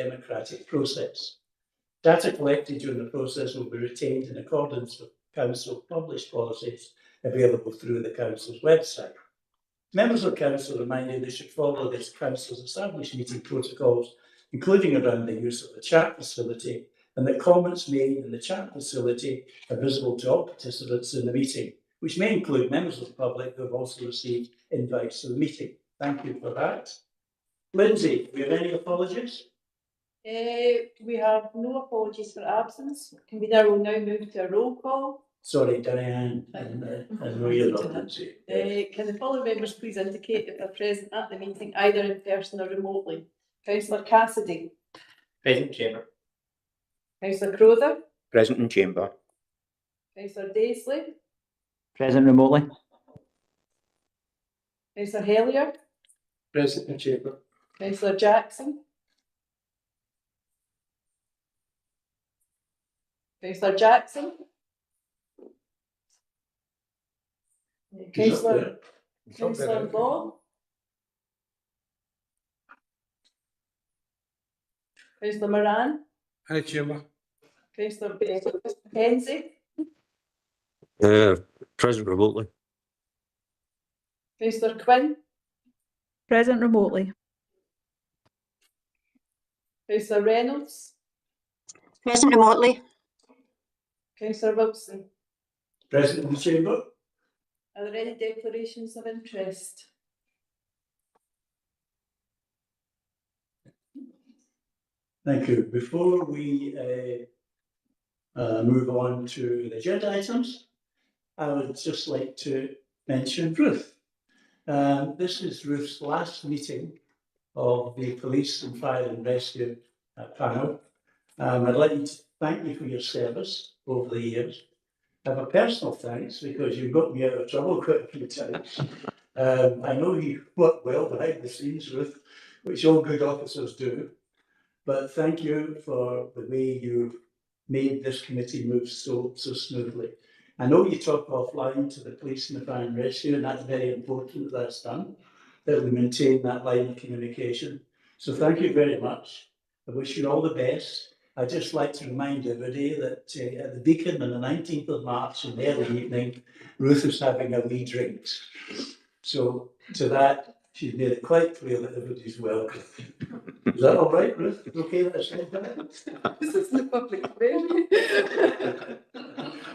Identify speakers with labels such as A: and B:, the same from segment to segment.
A: democratic process. Data collected during the process will be retained in accordance with Council published policies available through the Council's website. Members of Council are reminded they should follow this Council's established meeting protocols, including around the use of the chat facility, and that comments made in the chat facility are visible to all participants in the meeting, which may include members of the public who have also received invites to the meeting. Thank you for that. Lindsay, do we have any apologies?
B: We have no apologies for absence. Convener will now move to a roll call.
A: Sorry, Diane, I know you're not Lindsay.
B: Can the following members please indicate if they're present at the meeting, either in person or remotely? Councillor Cassidy.
C: Present in chamber.
B: Councillor Crowther.
C: Present in chamber.
B: Councillor Daisley.
C: Present remotely.
B: Councillor Hellier.
A: Present in chamber.
B: Councillor Jackson. Councillor Jackson. Councillor Law. Councillor Moran.
D: Hi, chamber.
B: Councillor Mackenzie.
D: Present remotely.
B: Councillor Quinn.
E: Present remotely.
B: Councillor Reynolds.
F: Present remotely.
B: Councillor Wilson.
A: Present in the chamber.
B: Are there any declarations of interest?
A: Thank you. Before we move on to the agenda items, I would just like to mention Ruth. This is Ruth's last meeting of the Police and Fire and Rescue panel. I'd like to thank you for your service over the years. I have a personal thanks because you got me out of trouble quite a few times. I know you work well behind the scenes, Ruth, which all good officers do. But thank you for the way you've made this committee move so smoothly. I know you talk offline to the police and the fire and rescue, and that's very important that that's done, that we maintain that line of communication. So thank you very much. I wish you all the best. I'd just like to remind everybody that at the Beacon on the 19th of March in the early evening, Ruth is having a wee drinks. So to that, she's made it quite clear that everybody's welcome. Is that all right, Ruth? Okay, that I said that?
B: This is the public venue.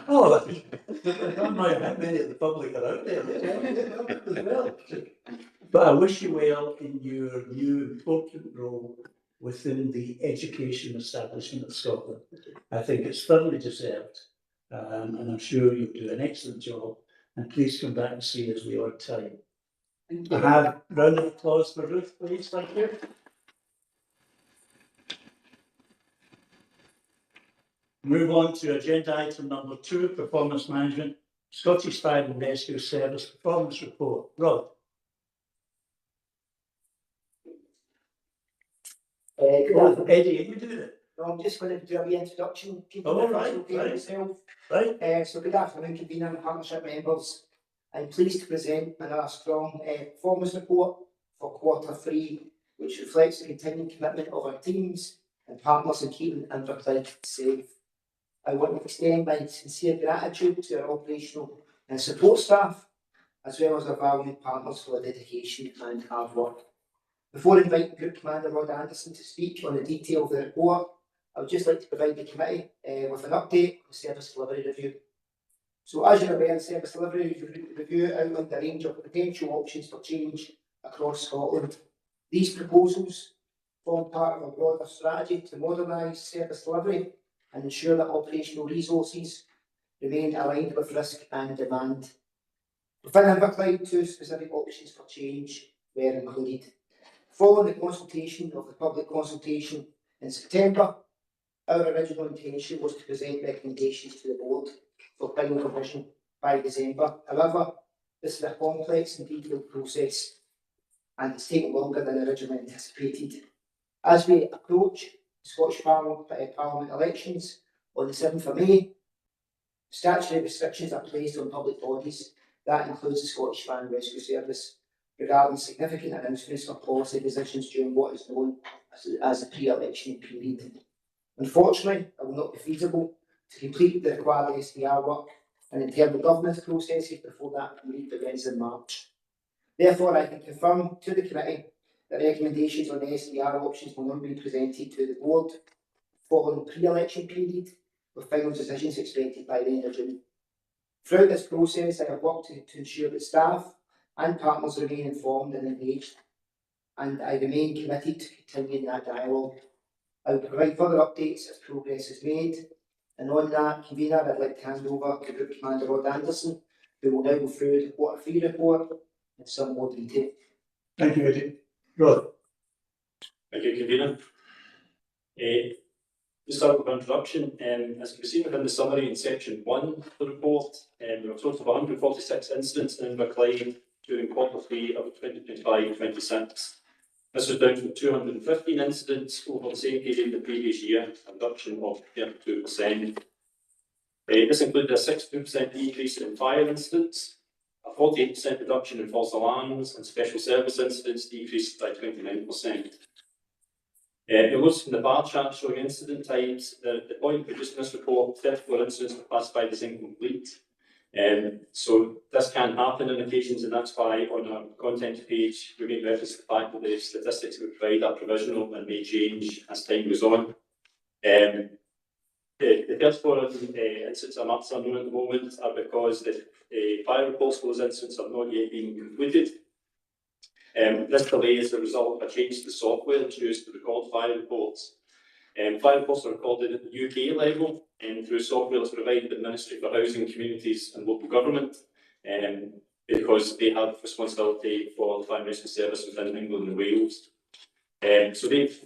A: Oh, I don't know how many of the public are out there as well. But I wish you well in your new important role within the education establishment of Scotland. I think it's thoroughly deserved, and I'm sure you'll do an excellent job. And please come back and see us the odd time. I have a round of applause for Ruth, please. Thank you. Move on to agenda item number 2, performance management, Scottish Fire and Rescue Service performance report. Rod. Eddie, are you doing it?
G: No, I'm just going to do a wee introduction.
A: Oh, right.
G: So good afternoon, convener and partnership members. I'm pleased to present another strong performance report for Q3, which reflects the continued commitment of our teams and partners in keeping Inverclyde safe. I want to extend my sincere gratitude to our operational and support staff, as well as our valued partners for their dedication and hard work. Before inviting Group Commander Rod Anderson to speak on the detail of the report, I would just like to provide the committee with an update on the service delivery review. So as you're aware, the service delivery review outlined a range of potential options for change across Scotland. These proposals form part of a broader strategy to modernise service delivery and ensure that operational resources remain aligned with risk and demand. Within Inverclyde, 2 specific options for change were included. Following the consultation of the public consultation in September, our original intention was to present recommendations to the board for final revision by December. However, this is a complex and detailed process, and it's taken longer than originally anticipated. As we approach the Scottish Parliament elections on the 7th of May, statutory restrictions are placed on public bodies. That includes the Scottish Fire and Rescue Service, regarding significant announcements or policy decisions during what is known as a pre-election period. Unfortunately, it will not be feasible to complete the required SDR work and internal governance processes before that period begins in March. Therefore, I can confirm to the committee that recommendations on the SDR options will not be presented to the board following the pre-election period, with final decisions expected by the end of June. Throughout this process, I have worked to ensure that staff and partners remain informed and engaged, and I remain committed to continuing that dialogue. I will provide further updates as progress is made, and on that, convener, I'd like to hand over to Group Commander Rod Anderson, who will now go through the Quarter 3 report in some more detail.
A: Thank you, Eddie. Rod.
D: Thank you, convener. To start with our introduction, as you can see within the summary in section 1 of the report, there were a total of 146 incidents in Inverclyde during Quarter 3 of 2025-26. This was down from 215 incidents over the same period the previous year, a reduction of 32%. This included a 62% decrease in fire incidents, a 48% reduction in false alarms, and special service incidents decreased by 29%. It was from the bar chart showing incident types. The point produced in this report, 34 incidents were classified as incomplete. So this can happen on occasions, and that's why on our content page we make reference to the fact that the statistics we provide are provisional and may change as time goes on. The first 4 incidents I'm unknown at the moment are because the fire reports for those incidents have not yet been completed. This delay is a result of a change to the software that's used to record fire reports. Fire reports are recorded at the UK level through software that's provided by the Ministry for Housing, Communities and Local Government, because they have responsibility for the fire and rescue service within England and Wales. So they've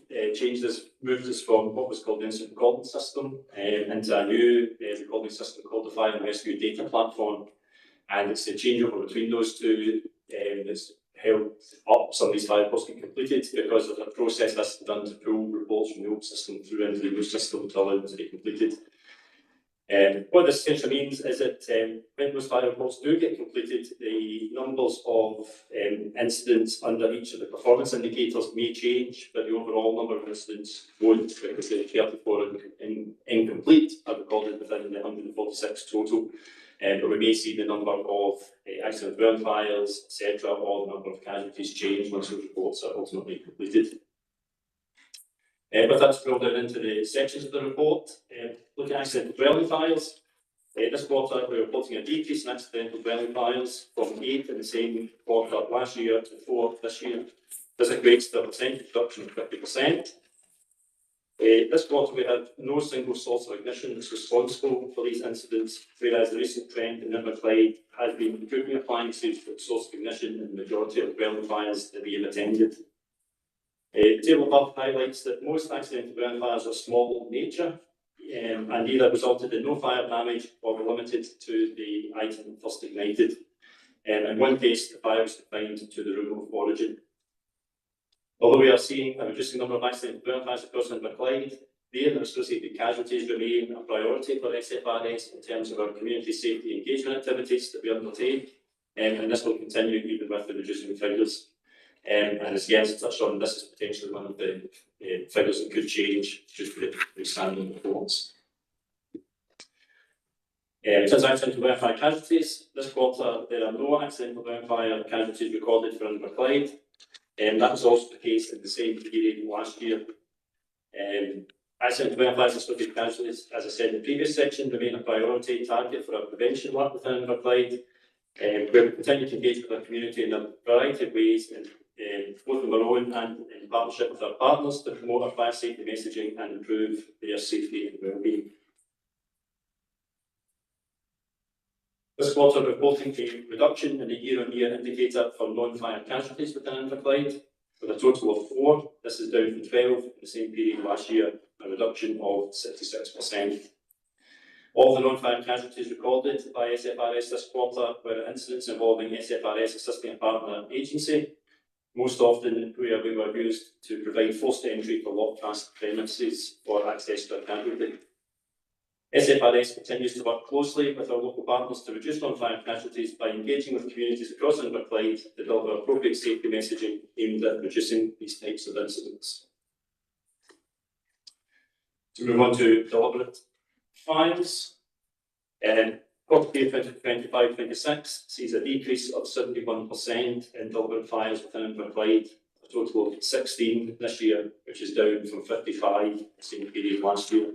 D: moved us from what was called the incident recording system into a new recording system called the Fire and Rescue Data Platform. And it's the changeover between those two that's helped up some of these fire reports get completed, because there's a process that's done to pull reports from the old system through into the new system to allow them to be completed. What this essentially means is that when those fire reports do get completed, the numbers of incidents under each of the performance indicators may change, but the overall number of incidents won't, because the 34 incomplete are recorded within the 146 total. But we may see the number of accident dwelling fires, etc., or the number of casualties change once those reports are ultimately completed. But that's drilled down into the sections of the report. Looking at accidental dwelling fires, this quarter we're reporting a decrease in accidental dwelling fires from 8 in the same quarter last year to 4 this year. This equates to a percentage reduction of 50%. This quarter we had no single source of ignition that's responsible for these incidents, whereas the recent trend in Inverclyde has been cooking appliances for the source of ignition in the majority of dwelling fires that we have attended. The table above highlights that most accidental dwelling fires are small in nature, and either resulted in no fire damage or were limited to the item first ignited. In one case, the fire was confined to the room of origin. Although we are seeing a reducing number of accidental dwelling fires across Inverclyde, they and their associated casualties remain a priority for SFRS in terms of our community safety engagement activities that we undertake, and this will continue even with the reducing figures. And as Jens touched on, this is potentially one of the figures that could change due to the standing reports. Since accidental dwelling fire casualties, this quarter there are no accidental dwelling fire casualties recorded for Inverclyde. That was also the case in the same period last year. Accidental dwelling fires and associated casualties, as I said in the previous section, remain a priority target for our prevention work within Inverclyde. Where we continue to engage with our community in a variety of ways, both on our own and in partnership with our partners, to promote our fire safety messaging and improve their safety and well-being. This quarter reporting a reduction in the year-on-year indicator for non-fire casualties within Inverclyde, with a total of 4. This is down from 12 in the same period last year, a reduction of 66%. All the non-fire casualties recorded by SFRS this quarter were incidents involving SFRS assisting a partner agency, most often where we were used to provide forced entry for locked-fast premises for access to a casualty. SFRS continues to work closely with our local partners to reduce non-fire casualties by engaging with communities across Inverclyde to deliver appropriate safety messaging aimed at reducing these types of incidents. To move on to deliberate fines. Quarter year 2025-26 sees a decrease of 71% in deliberate fines within Inverclyde, a total of 16 this year, which is down from 55 the same period last year.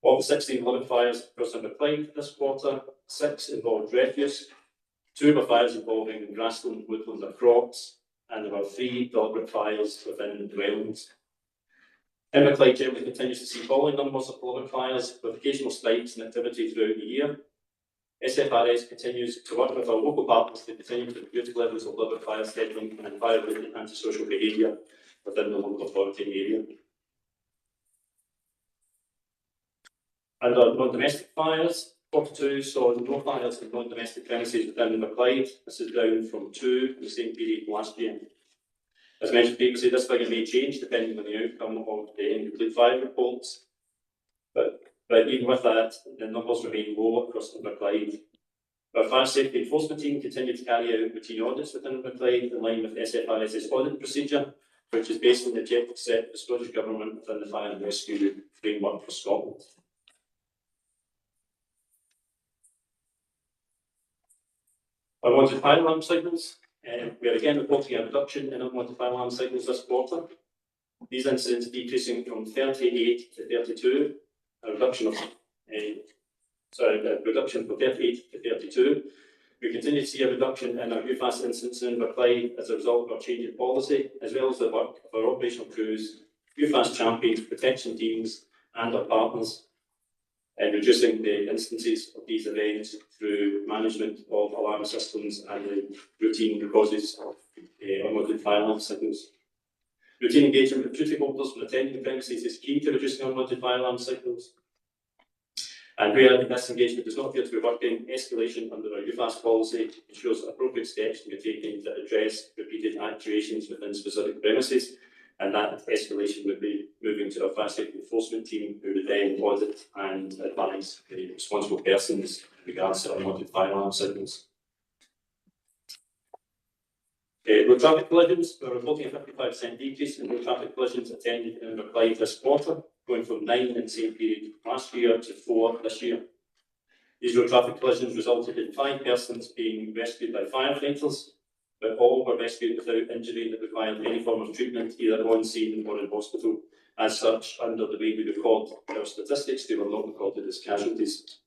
D: Of the 16 deliberate fires across Inverclyde this quarter, 6 involved refuse, 2 were fires involving grassland, woodland or crops, and there were 3 deliberate fires within dwellings. Inverclyde generally continues to see falling numbers of deliberate fires, with occasional spikes in activity throughout the year. SFRS continues to work with our local partners to continue to reduce levels of deliberate fire settling and fire-related antisocial behaviour within the local authority area. Under non-domestic fires, 42 saw no fires in non-domestic premises within Inverclyde. This is down from 2 in the same period last year. As mentioned previously, this figure may change depending on the outcome of the incomplete fire reports, but even with that, the numbers remain low across Inverclyde. Our fire safety enforcement team continue to carry out routine audits within Inverclyde in line with SFRS's audit procedure, which is based on the objectives set by the Scottish Government within the Fire and Rescue Framework for Scotland. Unwanted fire alarm signals. We are again reporting a reduction in unwanted fire alarm signals this quarter. These incidents decreasing from 38 to 32, a reduction from 38 to 32. We continue to see a reduction in our UFAS incidents in Inverclyde as a result of our change in policy, as well as the work of our operational crews, UFAS champions, protection teams, and our partners, and reducing the instances of these events through management of alarm systems and the routine causes of unwanted fire alarm signals. Routine engagement with duty holders when attending the premises is key to reducing unwanted fire alarm signals. And where this engagement does not appear to be working, escalation under our UFAS policy ensures appropriate steps to be taken to address repeated actuations within specific premises, and that escalation would be moving to our fire safety enforcement team, who would then audit and advise the responsible persons in regards to unwanted fire alarm signals. Road traffic collisions, we're reporting a 55% decrease in road traffic collisions attended in Inverclyde this quarter, going from 9 in the same period last year to 4 this year. These road traffic collisions resulted in 5 persons being rescued by firefighters, but all were rescued without injury that required any form of treatment, either on scene or in hospital. As such, under the way we record our statistics, they were not recorded as casualties.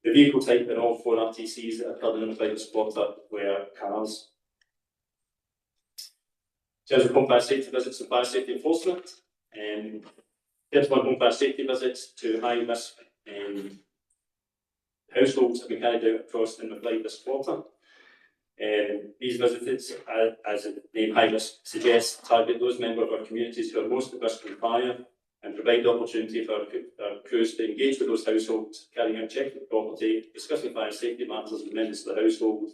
D: The vehicle type in all 4 RTCs that occurred in Inverclyde this quarter were cars. In terms of home fire safety visits and fire safety enforcement, 31 home fire safety visits to high-risk households have been carried out across Inverclyde this quarter. These visits, as the name high risk suggests, target those members of our communities who are most at risk from fire and provide the opportunity for our crews to engage with those households, carrying out checks of property, discussing fire safety matters with members of the household,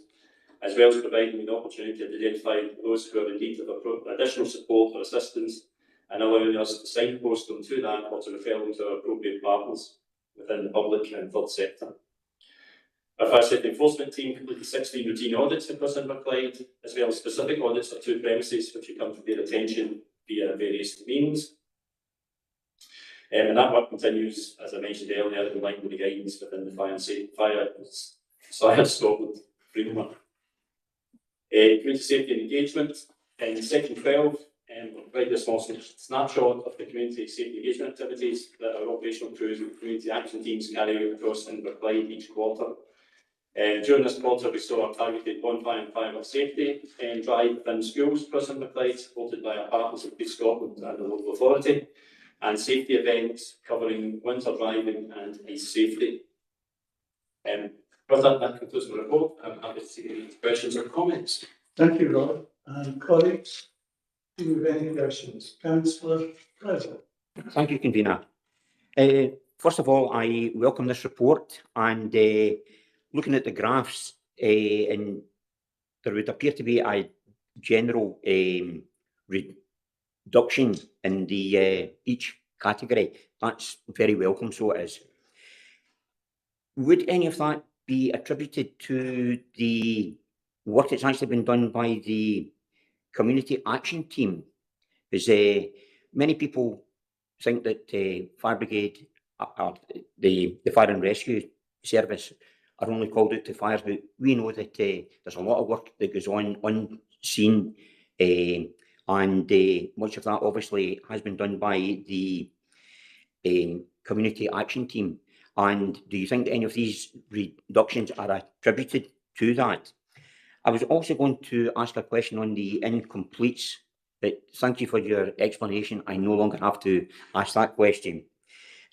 D: as well as providing the opportunity to identify those who are in need of additional support or assistance, and allowing us to signpost them to that or to refer them to our appropriate partners within the public and third sector. Our fire safety enforcement team completed 16 routine audits across Inverclyde, as well as specific audits of 2 premises which have come to their attention via various means. And that work continues, as I mentioned earlier, in line with the guidance within the Fire Scotland framework. Community safety and engagement. In section 12, we'll provide a small snapshot of the community safety engagement activities that our operational crews and community action teams carry out across Inverclyde each quarter. During this quarter, we saw our targeted bonfire and fireworks safety drive within schools across Inverclyde, supported by our partners at Police Scotland and the local authority, and safety events covering winter driving and ice safety. With that concludes my report. I'm happy to take any questions or comments.
A: Thank you, Rob. And colleagues, do you have any questions? Councillor Fraser.
C: Thank you, Convener. First of all, I welcome this report, and looking at the graphs, and there would appear to be a general reduction in the each category. That's very welcome, so it is. Would any of that be attributed to the work that's actually been done by the community action team? As many people think that fire brigade, the fire and rescue service are only called out to fires, but we know that there's a lot of work that goes on scene, and much of that obviously has been done by the community action team. And do you think that any of these reductions are attributed to that? I was also going to ask a question on the incompletes, but thank you for your explanation. I no longer have to ask that question.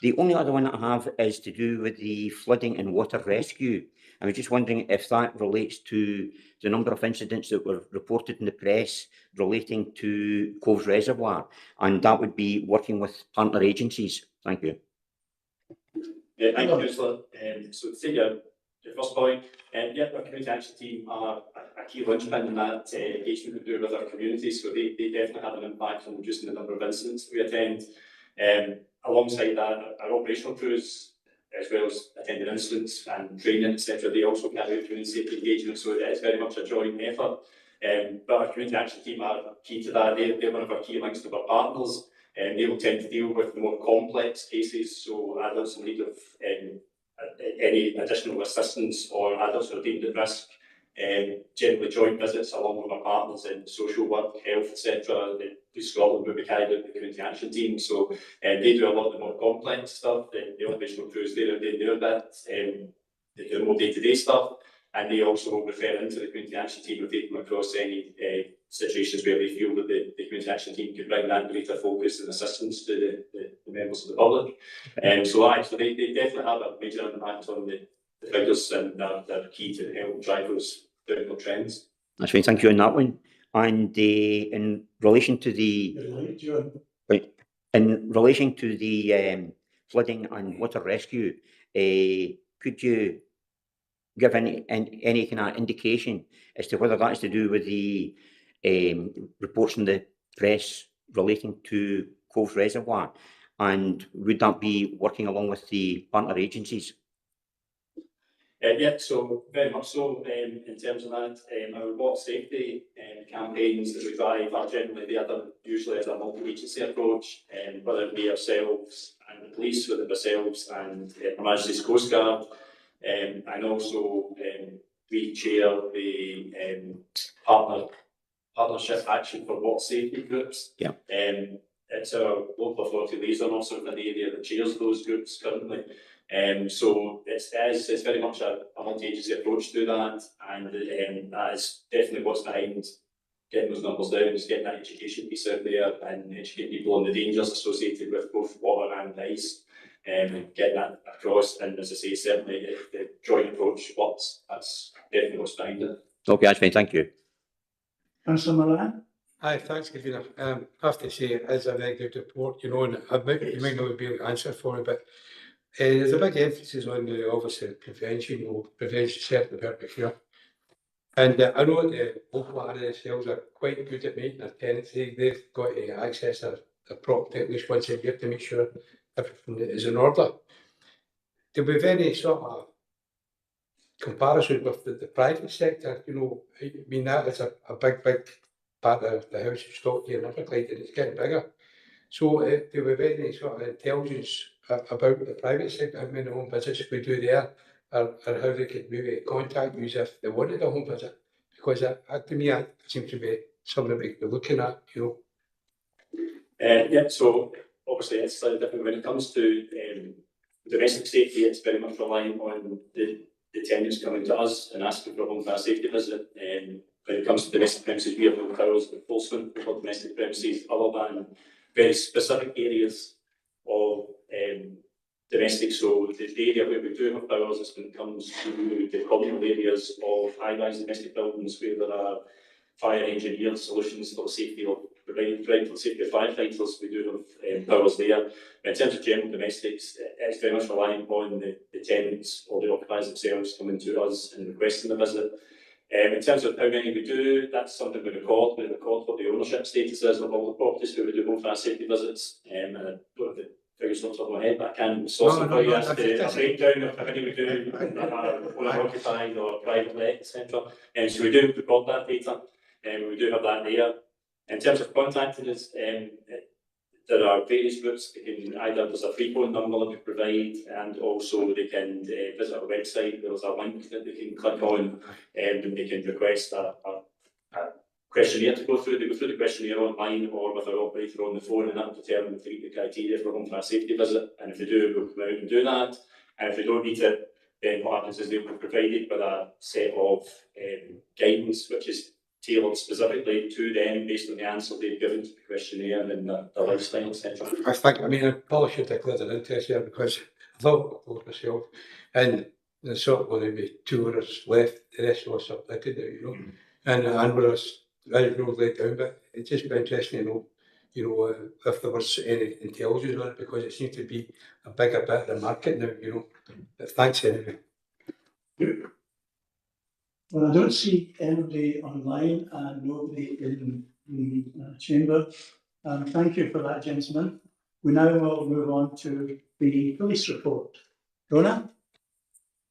C: The only other one that I have is to do with the flooding and water rescue. I was just wondering if that relates to the number of incidents that were reported in the press relating to Coves Reservoir, and that would be working with partner agencies. Thank you.
D: Thank you, Councillor. So to take your first point, yeah, our community action team are a key linchpin in that engagement we do with our community, so they definitely have an impact on reducing the number of incidents we attend. Alongside that, our operational crews, as well as attending incidents and training, etc., they also carry out community safety engagement, so it is very much a joint effort. But our community action team are key to that. They're one of our key links to our partners. They will tend to deal with the more complex cases, so adults in need of any additional assistance or adults who are deemed at risk. Generally joint visits along with our partners in social work, health, etc. In Scotland will be carried out the community action team, so they do a lot of the more complex stuff. The operational crews, they do a bit, they do more day-to-day stuff, and they also refer into the community action team if they come across any situations where they feel that the community action team can bring that greater focus and assistance to the members of the public. So they definitely have a major impact on the figures, and they're key to help drive those downward trends.
C: That's fine, thank you on that one. And in relation to the flooding and water rescue, could you give any kind of indication as to whether that is to do with the reports in the press relating to Coves Reservoir, and would that be working along with the partner agencies?
D: Yeah, so very much so in terms of that. Our water safety campaigns that we drive are generally usually as a multi-agency approach, whether it be ourselves and the police, whether it be ourselves and Her Majesty's Coast Guard, and also we chair the partnership action for water safety groups.
C: Yeah.
D: It's our local authority liaison officer in the area that chairs those groups currently. So it's very much a multi-agency approach to that, and that is definitely what's behind getting those numbers down, is getting that education piece out there and educating people on the dangers associated with both water and ice, and getting that across. And as I say, certainly the joint approach works. That's definitely what's behind it.
C: Okay, that's fine, thank you.
A: Councillor Moran?
H: Hi, thanks, Convener. I have to say it is a very good report, you know, and you might not be able to answer for it, but there's a big emphasis on the obviously prevention, prevention certainly hurt the cure. And I know the local RSLs are quite good at making their tenancy. They've got to access their property at least once a year to make sure everything is in order. There'll be very sort of comparison with the private sector, you know. I mean, that is a big part of the house of stock here in Everglades, and it's getting bigger. So there will be very sort of intelligence about the private sector, how many home visits we do there, or how they could maybe contact you if they wanted a home visit. Because to me, that seems to be something we could be looking at, you know.
D: Yeah, so obviously it's slightly different when it comes to domestic safety. It's very much relying on the tenants coming to us and asking for a home fire safety visit. When it comes to domestic premises, we have no powers with full swing for domestic premises, other than very specific areas of domestic. So the area where we do have powers is when it comes to the communal areas of high-rise domestic buildings where there are fire engineered solutions for the safety of providing for the safety of firefighters. We do have powers there. In terms of general domestics, it's very much relying on the tenants or the occupiers themselves coming to us and requesting a visit. In terms of how many we do, that's something we record. We record what the ownership status is of all the properties where we do home fire safety visits. And I don't have the figures off the top of my head, but I can source them for you as to a breakdown of how many we do that are owner occupied or private let, etc. And so we do record that data, and we do have that there. In terms of contacting us, there are various routes. They can either, there's a free phone number that we provide, and also they can visit our website. There's a link that they can click on, and they can request a questionnaire to go through. They go through the questionnaire online or with our operator on the phone, and that will determine if they meet the criteria for going for a safety visit. And if they do, we'll come out and do that. And if they don't meet it, then what happens is they'll be provided with a set of guidance which is tailored specifically to them based on the answer they've given to the questionnaire and the lifestyle, etc.
H: I think, I mean, I probably should declare an interest here because I thought myself, and there's sort of going to be 2 hours left, the rest of us are submitted, you know, and we're very well laid down, but it'd just be interesting to know, you know, if there was any intelligence on it, because it seems to be a bigger bit of the market now, you know. But thanks anyway.
A: Well, I don't see anybody online and nobody in the chamber. Thank you for that, gentlemen. We now will move on to the police report. Rona?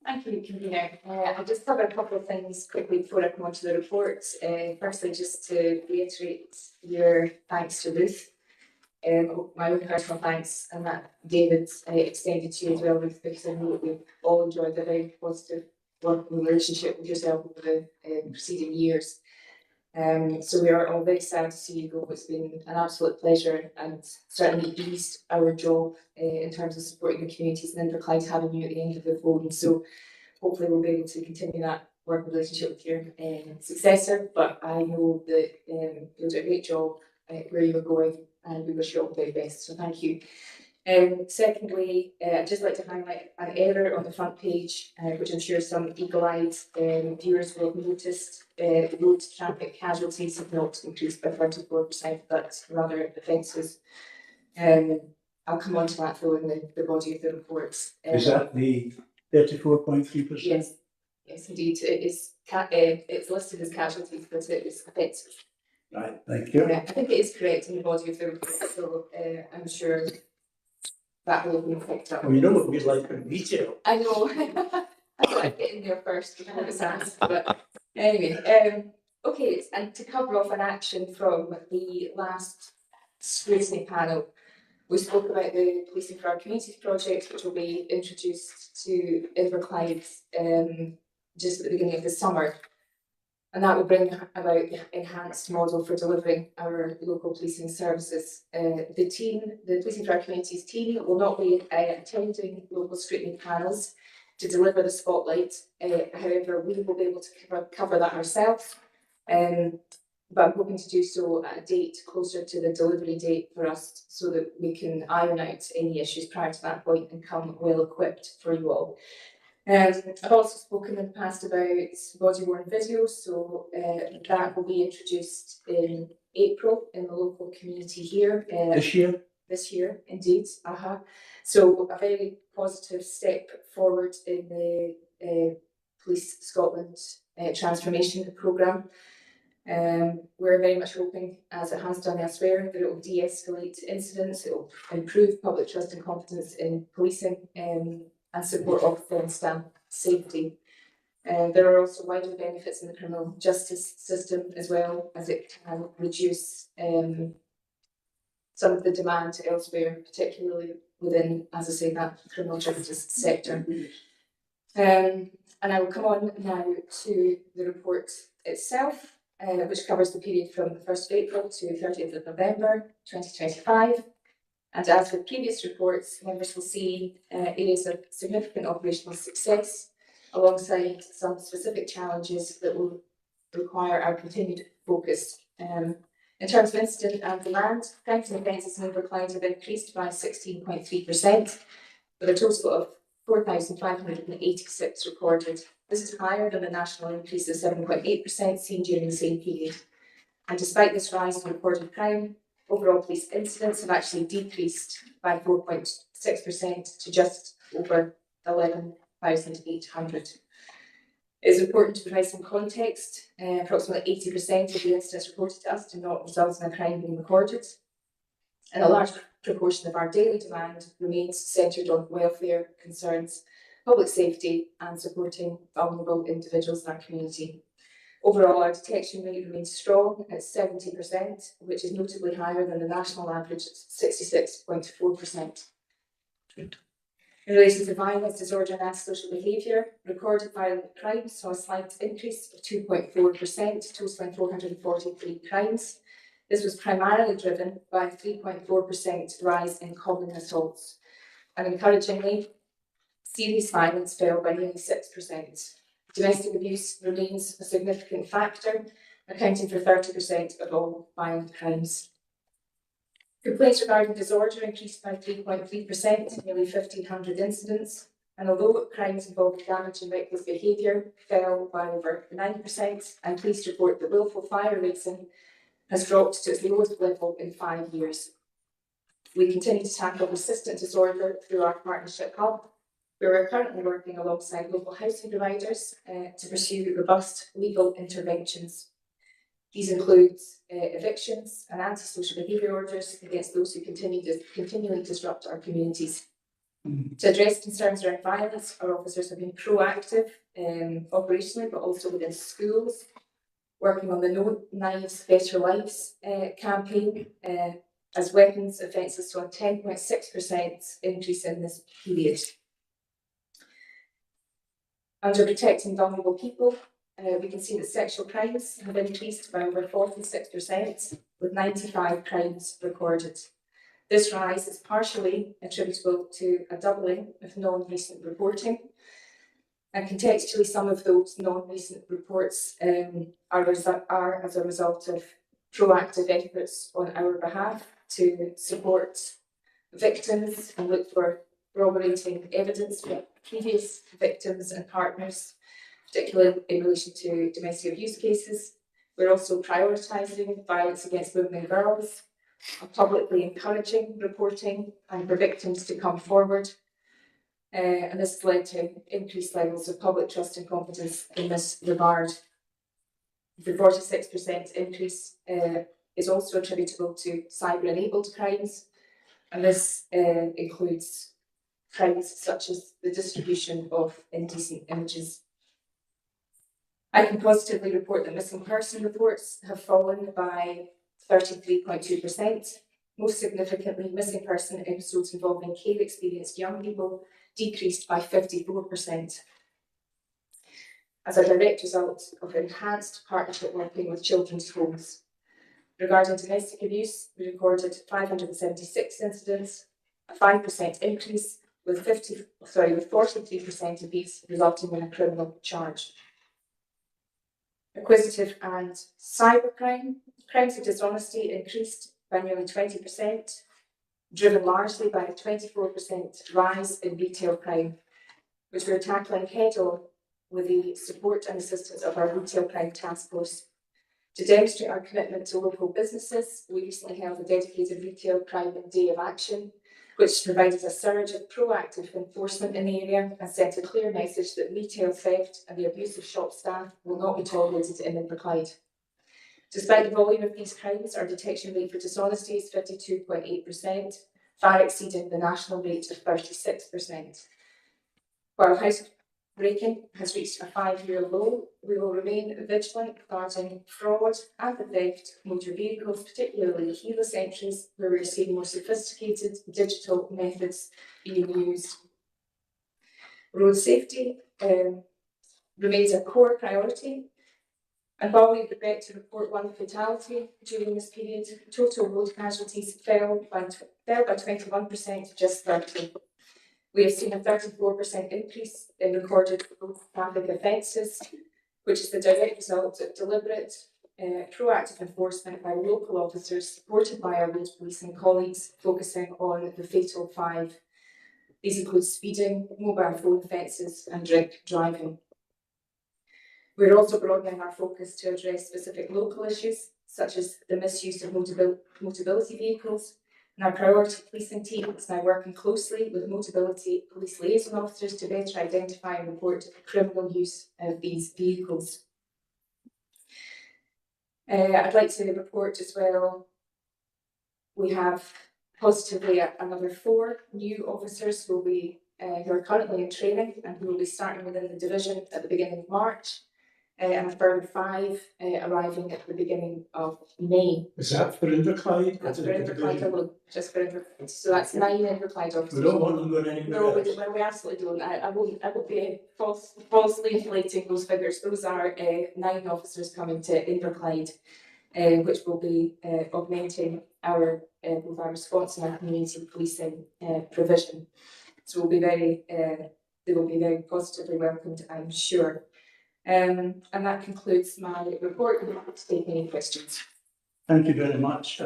I: Thank you, Convener. I'll just cover a couple of things quickly before I come on to the report. Firstly, just to reiterate your thanks to Ruth. My own personal thanks, and that David extended to you as well, Ruth, because I know that we've all enjoyed a very positive working relationship with yourself over the preceding years. So we are all very sad to see you go. It's been an absolute pleasure and certainly eased our job in terms of supporting the communities in Inverclyde, having you at the end of the phone. So hopefully we'll be able to continue that working relationship with your successor. But I know that you'll do a great job where you're going, and we wish you all the very best. So thank you. Secondly, I'd just like to highlight an error on the front page, which I'm sure some eagle-eyed viewers will have noticed. Road traffic casualties have not increased by 34%, but rather offences. I'll come on to that though in the body of the report.
A: Is that the 34.3%?
I: Yes, yes, indeed. It is. It's listed as casualties, but it is offences.
A: Right, thank you.
I: I think it is correct in the body of the report, so I'm sure that will be picked up.
A: Well, you know what we'd like in detail.
I: I know. I'd like to get in there first before it's asked. But anyway, okay, and to cover off an action from the last scrutiny panel, we spoke about the Policing for Our Communities project, which will be introduced to Inverclyde just at the beginning of the summer. And that will bring about enhanced model for delivering our local policing services. The Policing for Our Communities team will not be attending local scrutiny panels to deliver the spotlight. However, we will be able to cover that ourselves. But I'm hoping to do so at a date closer to the delivery date for us so that we can iron out any issues prior to that point and come well equipped for you all. I've also spoken in the past about body-worn videos, so that will be introduced in April in the local community here.
A: This year?
I: This year, indeed. So a very positive step forward in the Police Scotland transformation programme. We're very much hoping, as it has done elsewhere, that it will de-escalate incidents, it will improve public trust and confidence in policing, and support officer and staff safety. There are also wider benefits in the criminal justice system as well, as it can reduce some of the demand elsewhere, particularly within, as I say, that criminal justice sector. And I will come on now to the report itself, which covers the period from the 1st of April to 30th of November 2025. And as with previous reports, members will see areas of significant operational success alongside some specific challenges that will require our continued focus. In terms of incident and demand, crimes and offences in Inverclyde have increased by 16.3%, with a total of 4,586 recorded. This is higher than the national increase of 7.8% seen during the same period. And despite this rise in reported crime, overall police incidents have actually decreased by 4.6% to just over 11,800. It is important to provide some context. Approximately 80% of the incidents reported to us do not result in a crime being recorded. And a large proportion of our daily demand remains centred on welfare concerns, public safety, and supporting vulnerable individuals in our community. Overall, our detection rate remains strong at 70%, which is notably higher than the national average of 66.4%. In relation to violence, disorder and antisocial behaviour, recorded violent crimes saw a slight increase of 2.4%, totalling 443 crimes. This was primarily driven by a 3.4% rise in common assaults. And encouragingly, serious violence fell by nearly 6%. Domestic abuse remains a significant factor, accounting for 30% of all violent crimes. Complaints regarding disorder increased by 3.3%, nearly 1,500 incidents, and although crimes involving damage and reckless behaviour fell by over 9%, I'm pleased to report that willful fire racing has dropped to its lowest level in 5 years. We continue to tackle persistent disorder through our partnership hub, where we're currently working alongside local housing providers to pursue robust legal interventions. These include evictions and antisocial behaviour orders against those who continually disrupt our communities. To address concerns around violence, our officers have been proactive operationally, but also within schools, working on the No Knives Better Lives campaign, as weapons offences saw a 10.6% increase in this period. Under protecting vulnerable people, we can see that sexual crimes have increased by over 46%, with 95 crimes recorded. This rise is partially attributable to a doubling of non-recent reporting. And contextually, some of those non-recent reports are as a result of proactive efforts on our behalf to support victims and look for corroborating evidence from previous victims and partners, particularly in relation to domestic abuse cases. We're also prioritising violence against women and girls, and publicly encouraging reporting and for victims to come forward. And this has led to increased levels of public trust and confidence in this regard. The 46% increase is also attributable to cyber-enabled crimes, and this includes crimes such as the distribution of indecent images. I can positively report that missing person reports have fallen by 33.2%. Most significantly, missing person episodes involving care-experienced young people decreased by 54%. As a direct result of enhanced partnership working with children's homes. Regarding domestic abuse, we recorded 576 incidents, a 5% increase, with 43% of these resulting in a criminal charge. Acquisitive and cybercrime, crimes of dishonesty increased by nearly 20%, driven largely by a 24% rise in retail crime, which we're tackling head-on with the support and assistance of our Retail Crime Task Force. To demonstrate our commitment to local businesses, we recently held a dedicated Retail Crime Day of Action, which provided a surge of proactive enforcement in the area and sent a clear message that retail theft and the abuse of shop staff will not be tolerated in Inverclyde. Despite the volume of these crimes, our detection rate for dishonesty is 52.8%, far exceeding the national rate of 36%. While housebreaking has reached a 5-year low, we will remain vigilant regarding fraud and the theft of motor vehicles, particularly keyless entries, where we're seeing more sophisticated digital methods being used. Road safety remains a core priority. And while we regret to report one fatality during this period, total road casualties fell by 21% to just 30. We have seen a 34% increase in recorded road traffic offences, which is the direct result of deliberate, proactive enforcement by local officers supported by our road policing colleagues, focusing on the fatal 5. These include speeding, mobile phone offences and drink driving. We're also broadening our focus to address specific local issues, such as the misuse of motability vehicles, and our priority policing team is now working closely with motability police liaison officers to better identify and report criminal use of these vehicles. I'd like to report as well, we have positively another 4 new officers who are currently in training and who will be starting within the division at the beginning of March. and a further 5 arriving at the beginning of May.
A: Is that for Inverclyde?
I: That's for Inverclyde alone, just for Inverclyde. So that's 9 Inverclyde officers.
A: We don't want them going anywhere
I: No,
A: else.
I: we absolutely don't. I won't be falsely inflating those figures. Those are 9 officers coming to Inverclyde, which will be augmenting our both our response and our community policing provision. So we'll be they will be very positively welcomed, I'm sure. And that concludes my report. I'm happy to take any questions.
A: Thank you very much.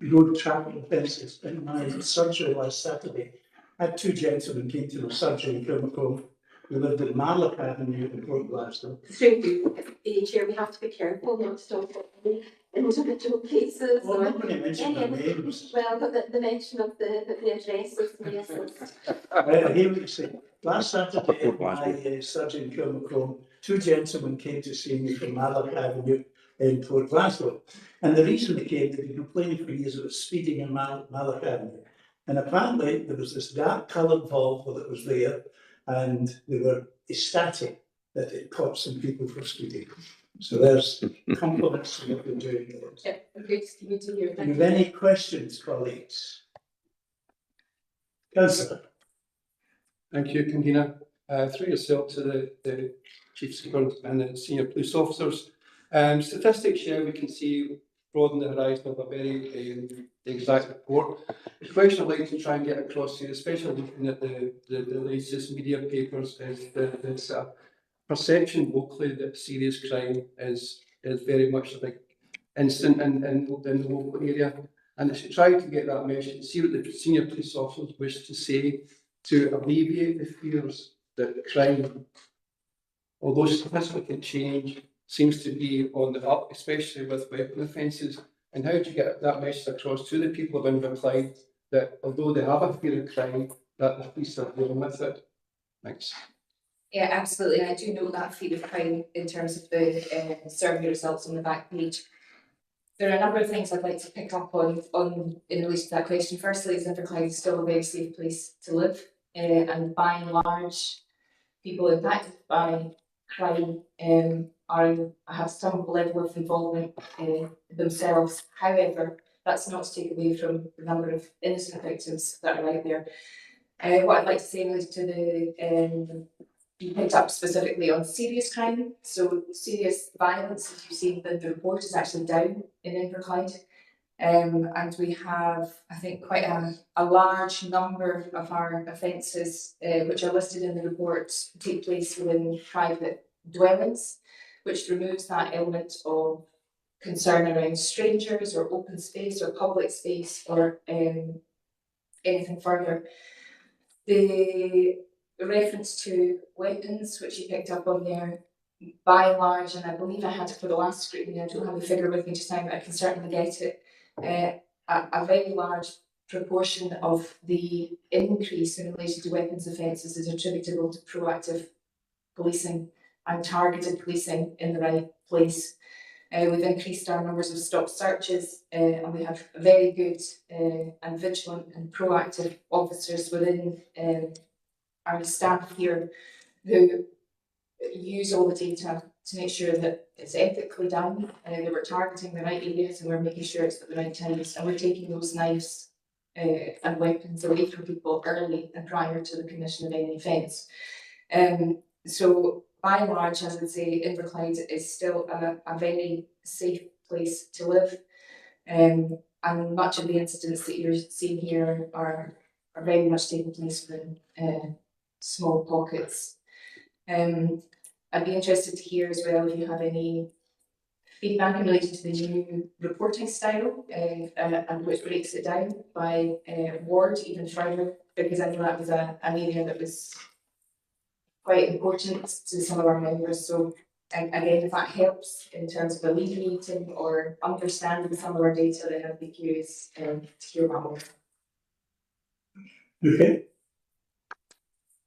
A: Road traffic offences. In my surgery last Saturday, I had 2 gentlemen came to my surgery in Kilmacombe. We lived in Marlock Avenue in Port Glasgow.
J: Through you, Chair, we have to be careful not to talk about individual cases.
A: Well,
J: or
A: I'm not going to mention their names.
J: Well, but the mention of the address was the essence.
A: I hear what you say. Last Saturday, in my surgery in Kilmacombe, 2 gentlemen came to see me from Marlock Avenue in Port Glasgow. And the reason they came, they've been complaining for years about speeding in Marlock Avenue. And apparently there was this dark coloured Volvo that was there, and they were ecstatic that it caught some people for speeding. So there's compliments to what they're doing.
I: Yeah, good to hear.
A: Do you have any questions, colleagues? Councillor.
H: Thank you, Convener. Through yourself to the Chief Security and the senior police officers. Statistics here we can see broaden the horizon of a very exact report. The question I'd like to try and get across here, especially looking at the latest media papers, is this perception locally that serious crime is very much a big incident in the local area. And it's to try to get that message, see what the senior police officers wish to say to alleviate the fears that crime, although significant change, seems to be on the up, especially with weapon offences. And how do you get that message across to the people of Inverclyde that although they have a fear of crime, that the police are dealing with it? Thanks.
I: Yeah, absolutely. I do know that fear of crime in terms of the survey results on the back page. There are a number of things I'd like to pick up on in relation to that question. Firstly, is Inverclyde still a very safe place to live? And by and large, people impacted by crime have some level of involvement themselves. However, that's not to take away from the number of innocent victims that are out there. What I'd like to say is to the you picked up specifically on serious crime. So serious violence, as you see in the report, is actually down in Inverclyde. And we have, I think, quite a large number of our offences, which are listed in the report, take place within private dwellings, which removes that element of concern around strangers or open space or public space or anything further. The reference to weapons, which you picked up on there, by and large, and I believe I had it for the last scrutiny, I don't have the figure with me just now, but I can certainly get it. A very large proportion of the increase in relation to weapons offences is attributable to proactive policing and targeted policing in the right place. We've increased our numbers of stop searches, and we have very good and vigilant and proactive officers within our staff here who use all the data to make sure that it's ethically done, that we're targeting the right areas and we're making sure it's at the right times, and we're taking those knives and weapons away from people early and prior to the commission of any offence. So by and large, I would say Inverclyde is still a very safe place to live, and much of the incidents that you're seeing here are very much taking place within small pockets. I'd be interested to hear as well if you have any feedback in relation to the new reporting style and which breaks it down by ward even further, because I know that was an area that was quite important to some of our members. So again, if that helps in terms of alleviating or understanding some of our data, then I'd be curious to hear about more.
A: Okay.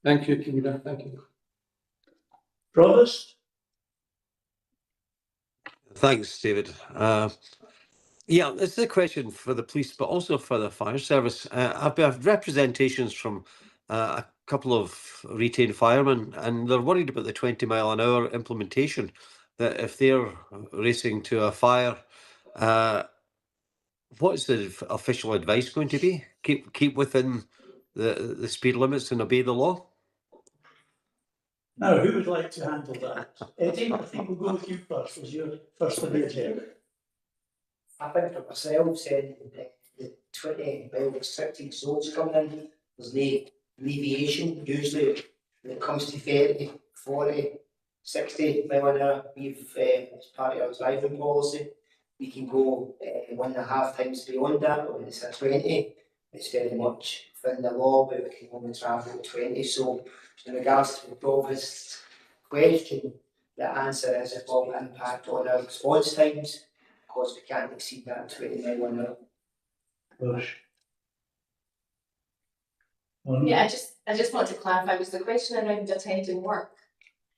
H: Thank you, Convener. Thank you.
A: Provost?
K: Thanks, David. Yeah, this is a question for the police, but also for the fire service. I've had representations from a couple of retained firemen, and they're worried about the 20 mile an hour implementation. That if they're racing to a fire, what's the official advice going to be? Keep within the speed limits and obey the law.
A: Now, who would like to handle that? Eddie, I think we'll go with you first, as you're first on the agenda.
G: I think for myself, saying the 20 mile restricted zones coming in, there's no alleviation. Usually when it comes to 30, 40, 60 mile an hour, we've, as part of our driving policy, we can go 1.5 times beyond that, but when it's a 20, it's very much within the law, but we can only travel at 20. So in regards to the provost's question, the answer is it will impact on our response times, because we can't exceed that 20 mile an hour.
A: Bush.
I: Yeah, I just want to clarify, was the question around attending work?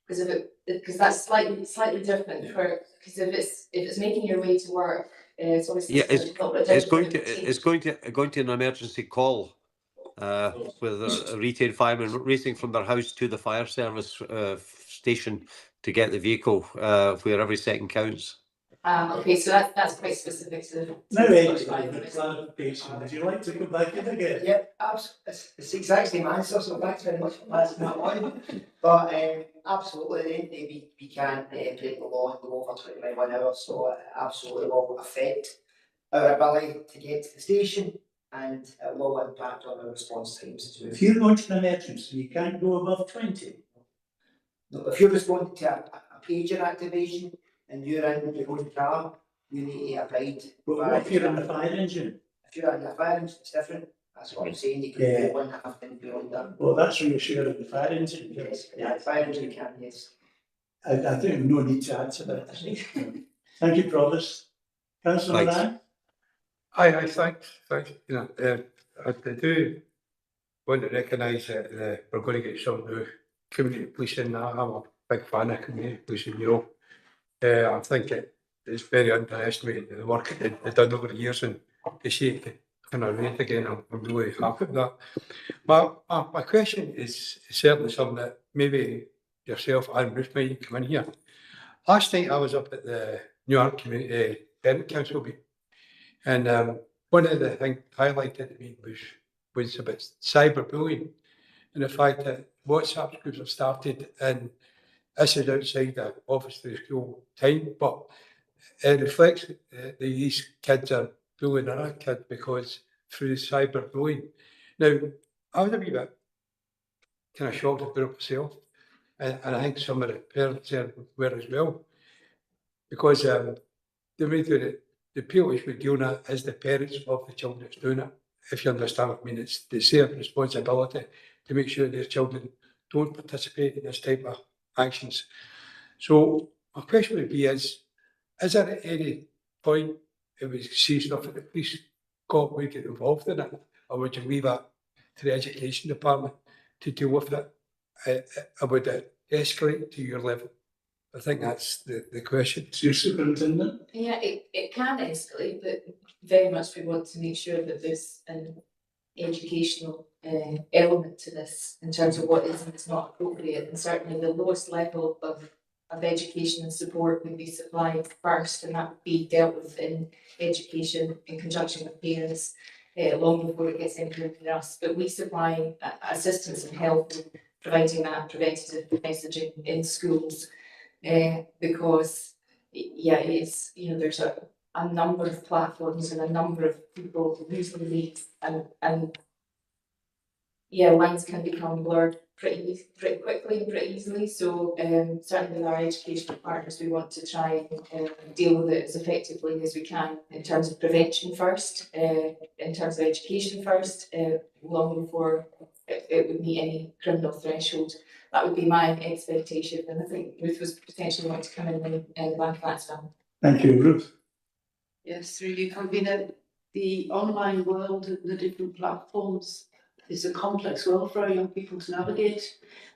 I: Because that's slightly different because if it's making your way to work, it's obviously
K: Yeah,
I: a little bit different.
K: it's going to an emergency call with a retained fireman racing from their house to the fire service station to get the vehicle where every second counts.
I: Okay, so that's quite specific to
A: Now, Eddie, clarification. Would you like to go back in again?
G: Yep, it's the exact same answer, so thanks very much for passing that on. But absolutely, at the end of the day, we can't break the law and go over 20 mile an hour, so it absolutely will affect our ability to get to the station, and it will impact on our response times as well.
A: If you're going to an emergency, you can't go above 20.
G: No, if you're responding to a pager activation and you're in your own car, you need to abide.
A: But what if you're in a fire engine?
G: If you're in a fire engine, it's different. That's what I'm saying. You can go 1.5 times beyond that.
A: Well, that's reassuring. The fire engine.
G: Yes, yeah, the fire engine can, yes.
A: I think no need to answer that. Thank you, Provost. Councillor Moran?
H: Aye, thanks. You know, I do want to recognise that we're going to get some new community policing. I'm a big fan of community policing, you know. I think it's very underestimated the work they've done over the years, and to see it kind of rate again, I'm really happy with that. My question is certainly something that maybe yourself and Ruth might come in here. Last night I was up at the New York Community Parent Council meeting, and one of the things highlighted to me was about cyberbullying, and the fact that WhatsApp groups have started, and this is outside the obviously school time, but it reflects that these kids are bullying other kids because through cyberbullying. Now, I was a wee bit kind of shocked about it myself, and I think some of the parents there were as well, because the way that the people who should be doing that is the parents of the children that's doing it. If you understand what I mean, it's their responsibility to make sure their children don't participate in this type of actions. So my question would be is there at any point if we see stuff that the police would get involved in it, or would you leave that to the education department to deal with it? Or would it escalate to your level? I think that's the question.
A: Your superintendent?
I: Yeah, it can escalate, but very much we want to make sure that there's an educational element to this in terms of what is and is not appropriate, and certainly the lowest level of education and support would be supplied first, and that would be dealt with in education in conjunction with parents long before it gets implemented in us. But we supply assistance and help in providing that preventative messaging in schools, because it's, you know, there's a number of platforms and a number of people using these, and lines can become blurred pretty quickly and pretty easily. So certainly with our educational partners, we want to try and deal with it as effectively as we can in terms of prevention first, in terms of education first, long before it would meet any criminal threshold. That would be my expectation, and I think Ruth was potentially going to come in the back of that as well.
A: Thank you, Ruth.
B: Yes, really, the online world, the different platforms, is a complex world for our young people to navigate,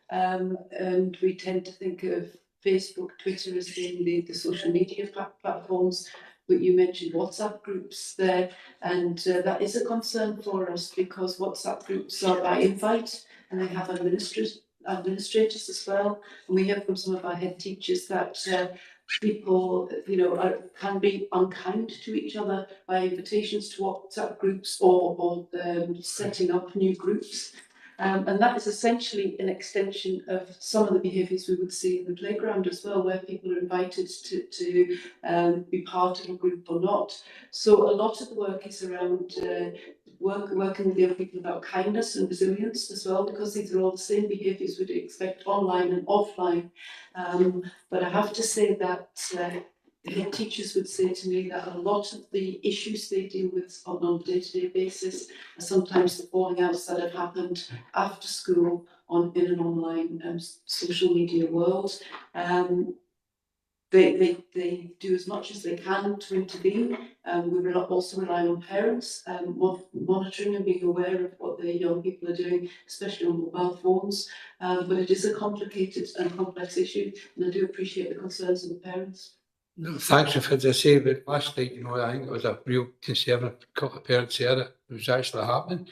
B: and we tend to think of Facebook, Twitter as being the social media platforms, but you mentioned WhatsApp groups there, and that is a concern for us because WhatsApp groups are by invite and they have administrators as well. And we hear from some of our head teachers that people, can be unkind to each other by invitations to WhatsApp groups or setting up new groups. And that is essentially an extension of some of the behaviours we would see in the playground as well, where people are invited to be part of a group or not. So a lot of the work is around working with young people about kindness and resilience as well, because these are all the same behaviours we'd expect online and offline. But I have to say that the head teachers would say to me that a lot of the issues they deal with on a day-to-day basis are sometimes the falling outs that have happened after school in an online social media world. They do as much as they can to intervene. We also rely on parents monitoring and being aware of what their young people are doing, especially on mobile phones. But it is a complicated and complex issue, and I do appreciate the concerns of the parents.
H: No, thanks, as I say, but last night, I think it was a real concern of a couple of parents there that it was actually happening.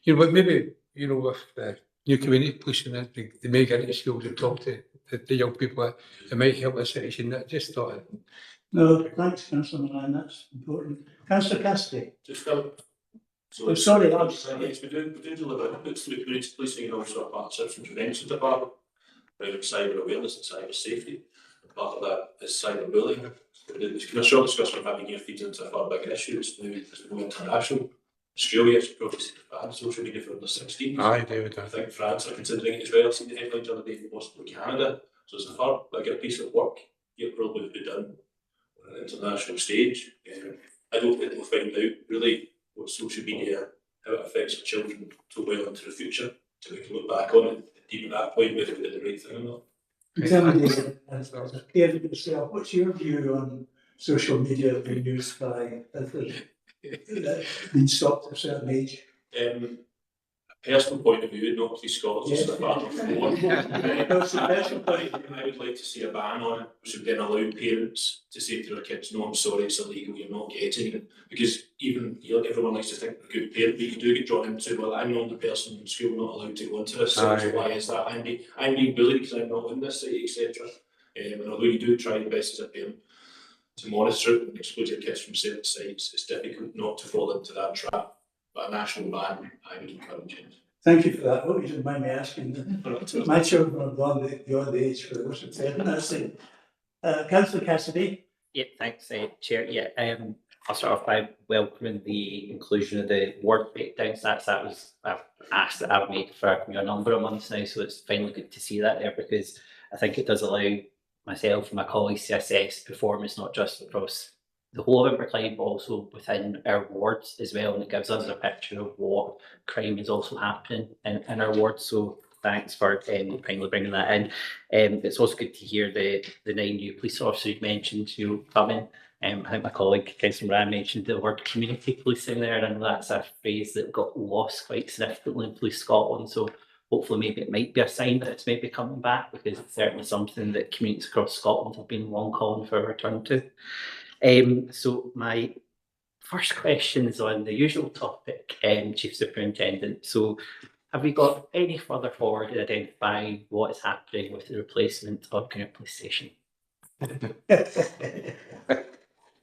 H: But maybe, with the new community policing, they may get into schools and talk to the young people. It might help the situation. I just thought.
A: No, thanks, Councillor Moran, that's important. Councillor Cassidy.
L: Just
A: Oh, sorry,
L: yes, we do deliver books through policing and also a part of citizen prevention department, around cyber awareness and cyber safety. Part of that is cyberbullying. It's kind of short discussion of having your feet into a far bigger issue. It's now international. Australia is probably banned social media for under 16.
H: Aye, David.
L: I think France are considering it as well. I've seen the headlines on the day for possibly Canada. So it's a far bigger piece of work you'll probably be done on an international stage. I don't think we'll find out really what social media, how it affects our children so well into the future, so we can look back on it, deep at that point, whether we did the right thing or not.
A: David, yourself, what's your view on social media being used by being stopped at a certain age?
L: Personal point of view, not police scholars,
A: Yes.
L: I would like to see a ban on it, which would then allow parents to say to their kids, no, I'm sorry, it's illegal, you're not getting it. Because even everyone likes to think they're a good parent, but you do get drawn into, well, I'm not the person in school not allowed to go into this, so why is that? I'm being bullied because I'm not on this site, etc. And although you do try your best as a parent to monitor it and exclude your kids from certain sites, it's difficult not to fall into that trap. But a national ban, I would encourage it.
A: Thank you for that. I hope you didn't mind me asking. My children are beyond the age for the worship service. Councillor Cassidy.
M: Yeah, thanks, Chair. Yeah, I'll start off by welcoming the inclusion of the ward breakdowns. That was an ask that I've made for a number of months now, so it's finally good to see that there, because I think it does allow myself and my colleagues to assess performance not just across the whole of Inverclyde, but also within our wards as well, and it gives us a picture of what crime is also happening in our wards. So thanks for finally bringing that in. It's also good to hear the 9 new police officers you mentioned coming. I think my colleague Councillor Moran mentioned the word community policing there, and I know that's a phrase that got lost quite significantly in Police Scotland. So hopefully maybe it might be a sign that it's maybe coming back, because it's certainly something that communities across Scotland have been long calling for a return to. So my first question is on the usual topic, Chief Superintendent. So have we got any further forward in identifying what is happening with the replacement of Greenock Police Station?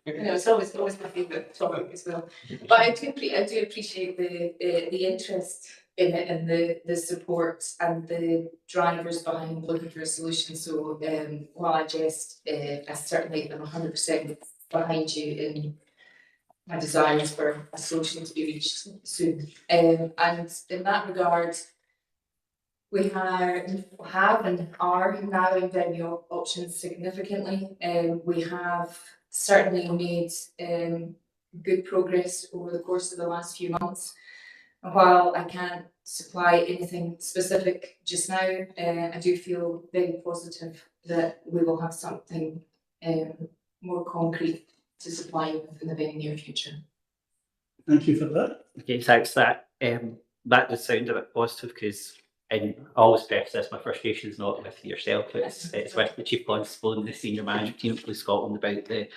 I: It's always my favourite topic as well. But I do appreciate the interest in it and the support and the drivers behind looking for a solution. So while I certainly am 100% behind you in my desires for a solution to be reached soon. And in that regard, we have and are narrowing down the options significantly. We have certainly made good progress over the course of the last few months. And while I can't supply anything specific just now, I do feel very positive that we will have something more concrete to supply in the very near future.
A: Thank you for that.
M: Okay, thanks. That does sound a bit positive, because And I always preface this, my frustration is not with yourself, it's with the Chief Constable and the senior management team of Police Scotland about the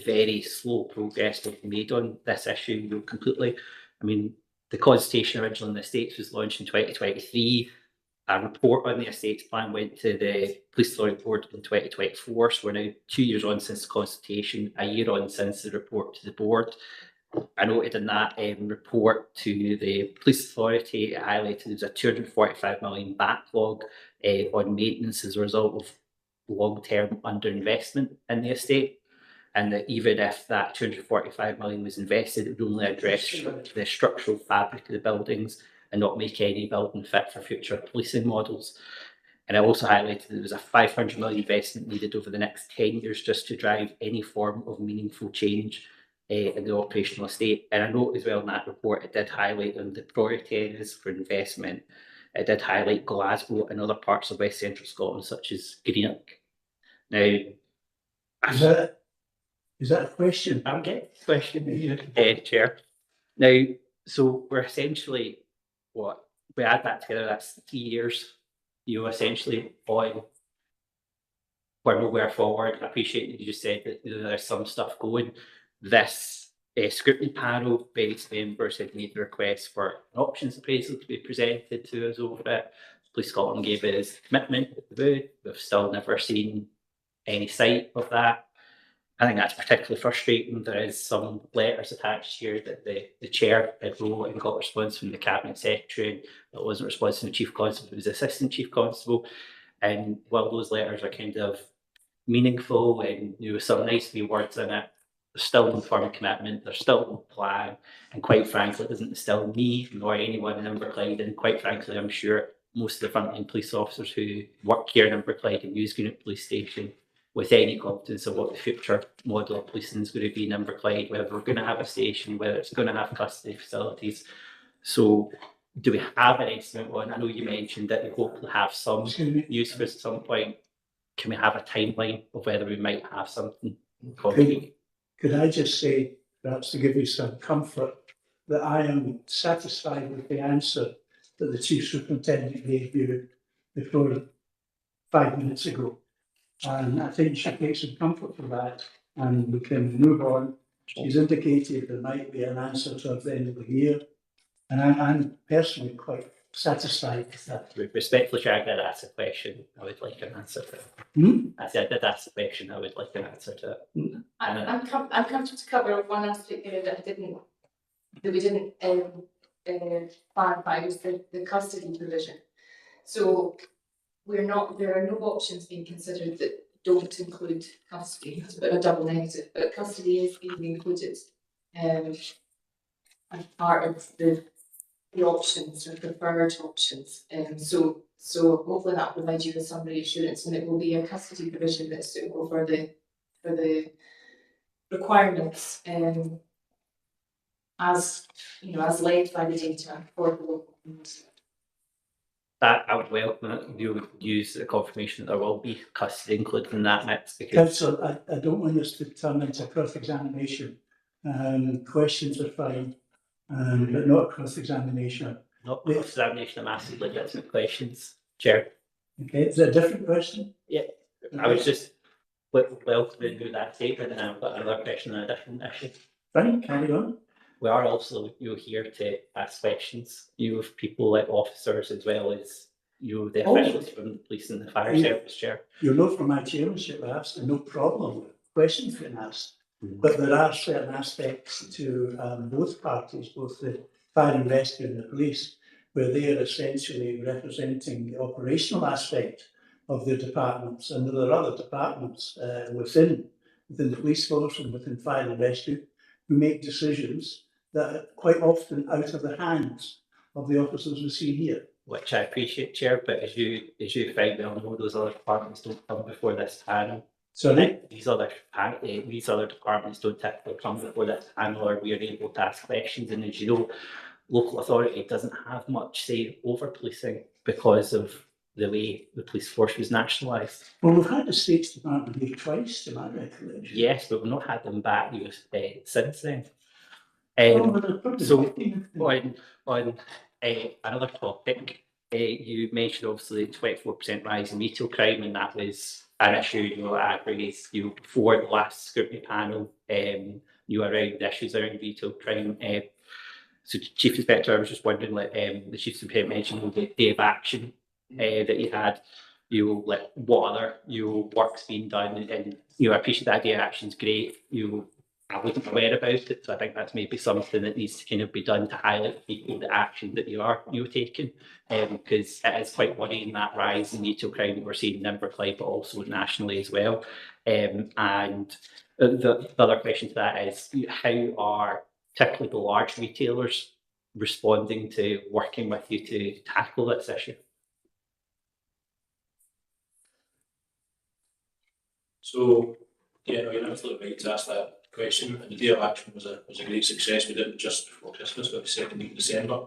M: very slow progress we've made on this issue, you know, completely. I mean, the consultation originally in the Estates was launched in 2023. A report on the estates plan went to the Police Authority Board in 2024, so we're now 2 years on since the consultation, a year on since the report to the board. I noted in that report to the Police Authority, it highlighted there's a 245 million backlog on maintenance as a result of long-term underinvestment in the estate, and that even if that 245 million was invested, it would only address the structural fabric of the buildings and not make any building fit for future policing models. And I also highlighted there was a 500 million investment needed over the next 10 years just to drive any form of meaningful change in the operational estate. And I note as well in that report, it did highlight on the priority areas for investment. It did highlight Glasgow and other parts of West Central Scotland, such as Greenock. Now,
A: is that a question?
M: I'm getting a question, Chair. Now, so we're essentially, what, we add that together, that's 3 years, you know, essentially on where we're forward. I appreciate that you just said that, you know, there's some stuff going. This scrutiny panel, various members had made the request for an options appraisal to be presented to us over it. Police Scotland gave us commitment. We've still never seen any sight of that. I think that's particularly frustrating. There is some letters attached here that the chair had wrote and got a response from the cabinet secretary. It wasn't a response from the chief constable, it was the assistant chief constable. And while those letters are kind of meaningful and there was some nice wee words in it, there's still no firm commitment, there's still no plan, and quite frankly, it doesn't instill me nor anyone in Inverclyde, and quite frankly, I'm sure most of the frontline police officers who work here in Inverclyde and use Greenock Police Station with any confidence of what the future model of policing is going to be in Inverclyde, whether we're going to have a station, whether it's going to have custody facilities. So do we have an estimate on, I know you mentioned that we hope to have some use for it at some point. Can we have a timeline of whether we might have something concrete?
A: Could I just say, perhaps to give you some comfort, that I am satisfied with the answer that the Chief Superintendent gave you before 5 minutes ago. And I think she takes some comfort from that, and we can move on. She's indicated there might be an answer towards the end of the year, and I'm personally quite satisfied with that.
M: Respectfully, Chair, I did ask a question. I would like an answer to it. I said I did ask a question. I would like an answer to it.
I: I'm comfortable to cover one aspect there that we didn't clarify was the custody provision. So there are no options being considered that don't include custody. It's a bit of a double negative, but custody is being included as part of the options or preferred options. So hopefully that will provide you with some reassurance, and it will be a custody provision that's suitable for the requirements as you know, as led by the data for the local communities.
M: That I would welcome it. You would use the confirmation that there will be custody included in that mix. Because
A: Councillor, I don't want us to turn into cross-examination. Questions are fine, but not cross-examination.
M: Not cross-examination, I'm asking legitimate questions, Chair.
A: Okay, is that a different question?
M: Yeah, I was just welcoming you that statement, and I've got another question on a different issue.
A: Fine, carry on.
M: We are also here to ask questions. You have people like officers as well as the officials from the police and the fire service, Chair.
A: You'll know from my chairmanship, perhaps, no problem with questions being asked. But there are certain aspects to both parties, both the fire and rescue and the police, where they are essentially representing the operational aspect of their departments. And there are other departments within the police force and within fire and rescue who make decisions that are quite often out of the hands of the officers we see here.
M: Which I appreciate, Chair, but as you very well know, those other departments don't come before this panel.
A: Sorry?
M: These other departments don't typically come before this panel, or we are able to ask questions. And as you know, local authority doesn't have much say over policing because of the way the police force was nationalised.
A: Well, we've had the States Department here twice, to my recollection.
M: Yes, but we've not had them back since then.
A: So
M: on another topic, You mentioned obviously the 24% rise in retail crime, and that was an issue, you know, I raised, you know, before the last scrutiny panel, you know, around the issues around retail crime. So Chief Inspector, I was just wondering, like, the Chief Inspector mentioned the day of action that you had, you know, like what other, you know, work's being done, and, you know, I appreciate that day of action's great, you know, I wasn't aware about it, so I think that's maybe something that needs to kind of be done to highlight people the action that you're taking, because it is quite worrying, that rise in retail crime that we're seeing in Inverclyde, but also nationally as well. And the other question to that is, how are typically the large retailers responding to working with you to tackle this issue?
L: So, yeah, no, you're absolutely right to ask that question. And the day of action was a great success. We did it just before Christmas, but the second week of December,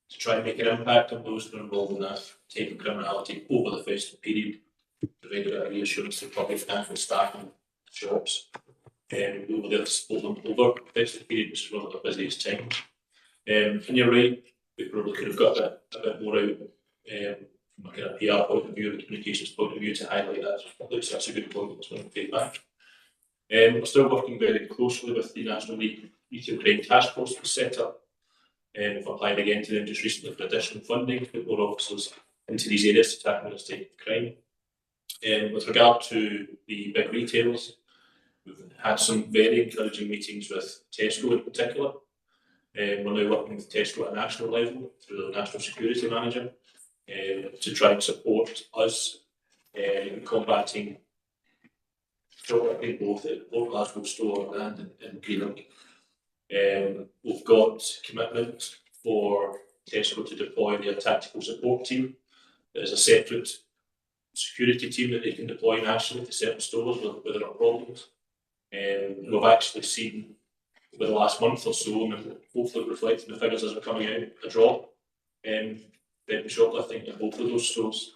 L: to try and make an impact on those who are involved in that type of criminality over the festive period, provide a bit of reassurance to public financial staff and shops. We were there to support them over the festive period, which is one of the busiest times. And you're right, we probably could have got a bit more out from a kind of PR point of view, a communications point of view, to highlight that. So that's a good point. That's one to take back. We're still working very closely with the National Retail Crime Task Force that was set up. We've applied again to them just recently for additional funding to put more officers into these areas to tackle this type of crime. With regard to the big retailers, we've had some very encouraging meetings with Tesco in particular. We're now working with Tesco at a national level through the National Security Manager to try and support us in combating shoplifting both at Port Glasgow store and in Greenock. We've got commitment for Tesco to deploy their tactical support team. There's a separate security team that they can deploy nationally to certain stores where there are problems. We've actually seen over the last month or so, and hopefully reflecting the figures as they're coming out, a drop in shoplifting in both of those stores.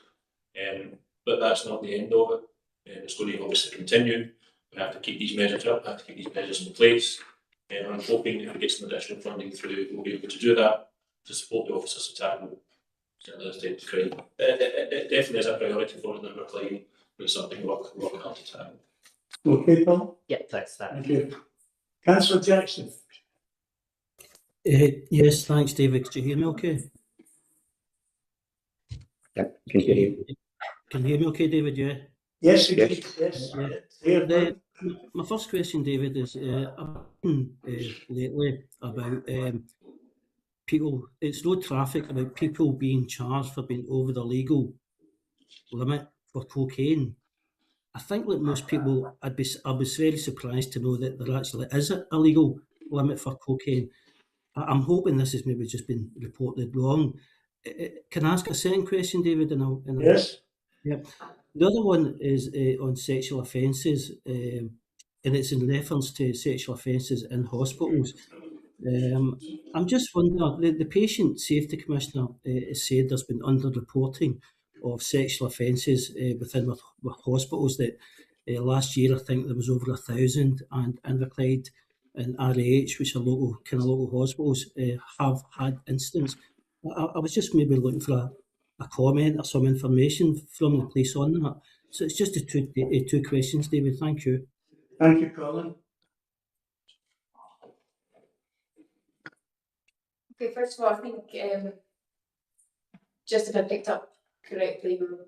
L: But that's not the end of it. It's going to obviously continue. We have to keep these measures up, we have to keep these measures in place. And I'm hoping if we get some additional funding through, we'll be able to do that to support the officers to tackle this type of crime. It definitely is a priority for us in Inverclyde, but it's something we're working hard to tackle.
A: Okay, Paul?
M: Yeah, that's that.
A: Thank you. Councillor Jackson.
N: Yes, thanks, David. Can you hear me okay?
C: Yeah, can hear you.
N: Can you hear me okay, David? Yeah?
A: Yes, you
C: Yes.
A: can. Yes.
N: Yeah.
A: Yeah.
N: My first question, David, is I've been lately about people, it's road traffic, about people being charged for being over the legal limit for cocaine. I think like most people, I was very surprised to know that there actually is a legal limit for cocaine. I'm hoping this has maybe just been reported wrong. Can I ask a second question, David?
A: Yes.
N: Yeah. The other one is on sexual offences, and it's in reference to sexual offences in hospitals. I'm just wondering, the Patient Safety Commissioner has said there's been under-reporting of sexual offences within with hospitals, that last year I think there was over 1,000, and Inverclyde and RAH, which are local hospitals, have had incidents. I was just maybe looking for a comment or some information from the police on that. So it's just the two questions, David. Thank you.
A: Thank you, Colin.
I: Okay, first of all, I think just if I picked up correctly, we were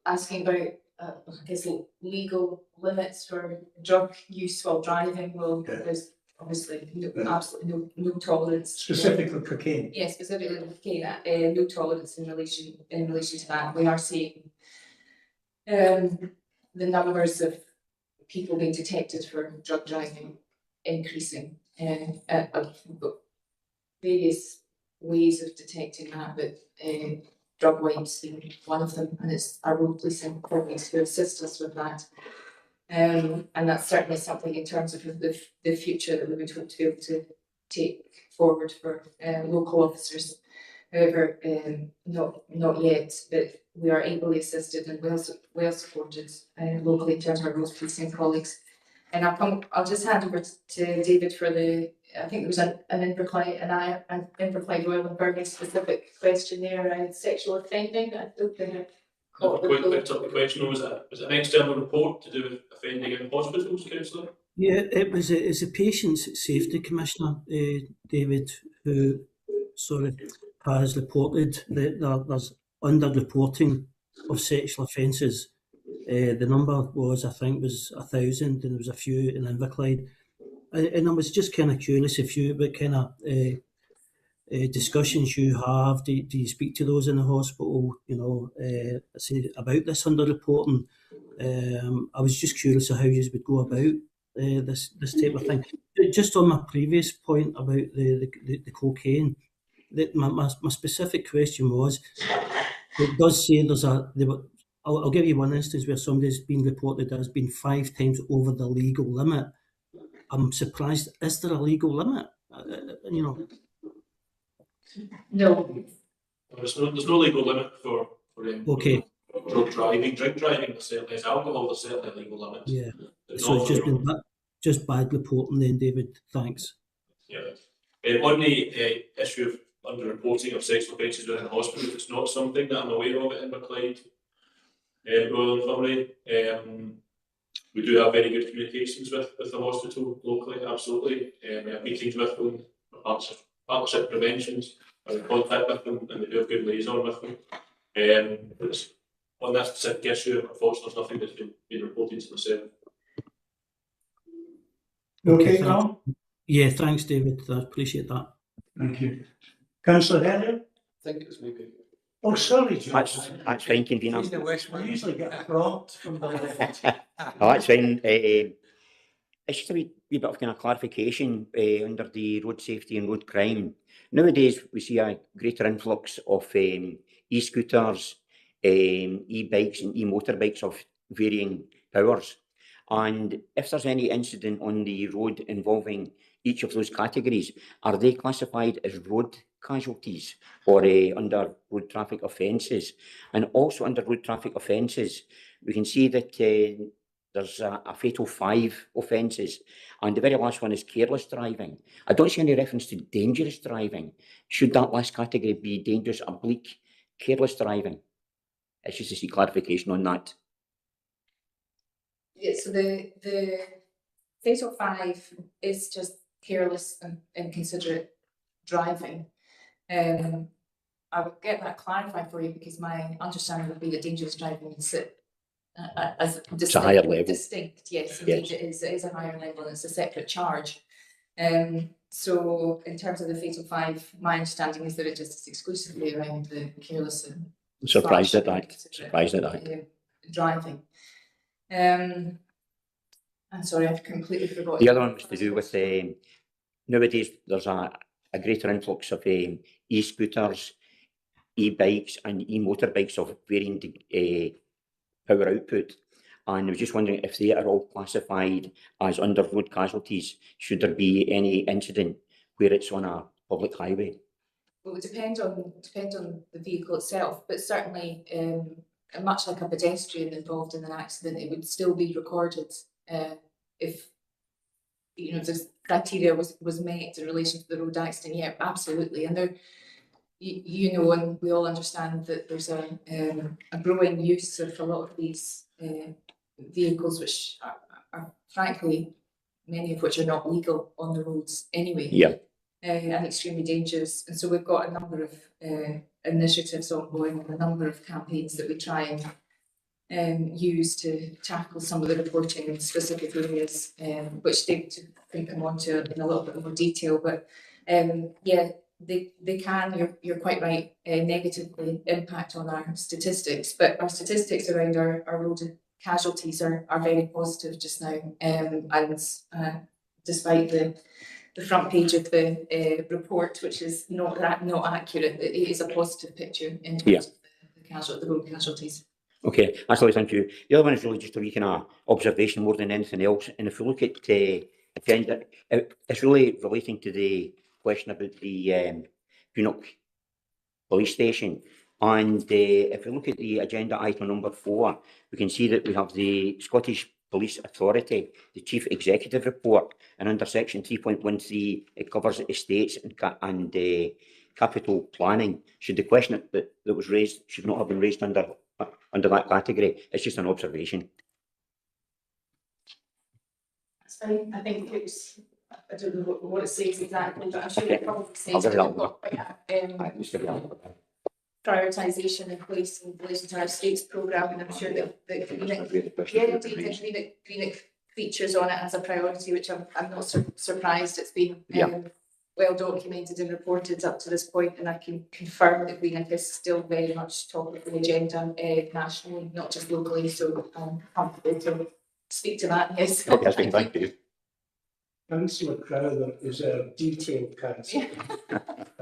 I: asking about I guess legal limits for drug use while driving. Well, there's obviously absolutely no tolerance.
A: Specifically cocaine.
I: Yeah, specifically cocaine. No tolerance in relation to that. We are seeing the numbers of people being detected for drug driving increasing, and various ways of detecting that, but drug wipes being one of them, and it's our road policing colleagues who assist us with that. And that's certainly something in terms of the future that we would hope to be able to take forward for local officers. However, not yet, but we are ably assisted and well supported locally in terms of our road policing colleagues. And I'll just hand over to David for I think there was an Inverclyde Royal and Burgundy specific question there around sexual offending. I don't think I caught
L: Quick picked up the question. Was it an external report to do with offending in hospitals, councillor?
N: Yeah, it's a Patients Safety Commissioner, David, who has reported that there's under-reporting of sexual offences. The number was, I think, 1,000, and there was a few in Inverclyde. And I was just kind of curious what kind of discussions you have. Do you speak to those in the hospital, say about this under-reporting? I was just curious of how you would go about this type of thing. Just on my previous point about the cocaine, my specific question was, it does say I'll give you one instance where somebody's been reported as being 5 times over the legal limit. I'm surprised. Is there a legal limit?
I: No.
L: There's no legal limit for
N: Okay.
L: drug driving. Drink driving, there's certainly is alcohol, there's certainly a legal limit.
N: Yeah.
L: But
N: So
L: not
N: it's
L: for-
N: just bad reporting then, David. Thanks.
L: Yeah. On the issue of under-reporting of sexual offences within the hospital, it's not something that I'm aware of in Inverclyde, Royal Infirmary. We do have very good communications with the hospital locally, absolutely. We have meetings with them, partnership preventions, we're in contact with them, and we do have good liaison with them. On that specific issue, unfortunately, there's nothing that's been reported to myself.
A: Okay, Carl?
N: Yeah, thanks, David. I appreciate that.
A: Thank you. Councillor Henry?
H: I think it's maybe.
A: Oh, sorry, John.
C: That's fine, convener.
H: He's the West
A: I usually get a prompt from the left.
C: Oh, that's fine. It's just a wee bit of kind of clarification under the road safety and road crime. Nowadays, we see a greater influx of e-scooters, e-bikes and e-motorbikes of varying powers. And if there's any incident on the road involving each of those categories, are they classified as road casualties or under road traffic offences? And also under road traffic offences, we can see that there's a fatal 5 offences, and the very last one is careless driving. I don't see any reference to dangerous driving. Should that last category be dangerous, oblique, careless driving? It's just to see clarification on that.
I: Yeah, so the fatal 5 is just careless and inconsiderate driving. I would get that clarified for you because my understanding would be that dangerous driving would sit as
C: It's a higher level.
I: distinct. Yes, indeed,
C: Yes.
I: it is a higher level and it's a separate charge. So in terms of the fatal 5, my understanding is that it just is exclusively around the careless and
C: Surprised at that.
I: Driving. I'm sorry, I've completely forgotten.
C: The other one was to do with nowadays there's a greater influx of e-scooters, e-bikes and e-motorbikes of varying power output. And I was just wondering if they are all classified as under road casualties. Should there be any incident where it's on a public highway?
I: Well, it would depend on the vehicle itself, but certainly, much like a pedestrian involved in an accident, it would still be recorded if this criteria was met in relation to the road accident. Yeah, absolutely. And there, and we all understand that there's a growing use of a lot of these vehicles, which are frankly, many of which are not legal on the roads anyway.
C: Yeah.
I: And extremely dangerous. And so we've got a number of initiatives ongoing and a number of campaigns that we try and use to tackle some of the reporting in specific areas, which David can come on to in a little bit more detail. But yeah, they can, you're quite right, negatively impact on our statistics. But our statistics around our road casualties are very positive just now. And despite the front page of the report, which is not accurate, it is a positive picture in terms of the road casualties.
C: Okay, actually, thank you. The other one is really just a wee kind of observation more than anything else. And if you look at agenda, it's really relating to the question about the Greenock police station. And if you look at the agenda item number 4, we can see that we have the Scottish Police Authority, the Chief Executive Report, and under section 3.13, it covers estates and capital planning. Should the question that was raised should not have been raised under that category? It's just an observation.
I: That's fine. I think it's, I don't know what it says exactly, but I'm sure it probably says
C: I'll
I: that
C: give it
I: we've got prioritisation in place in relation to our estates programme, and I'm sure that Greenock features on it as a priority, which I'm not surprised. It's been well documented and reported up to this point, and I can confirm that Greenock is still very much top of the agenda nationally, not just locally. So I'm happy to speak to that. Yes.
C: Thank you.
A: Councillor Crowther is a detailed councillor.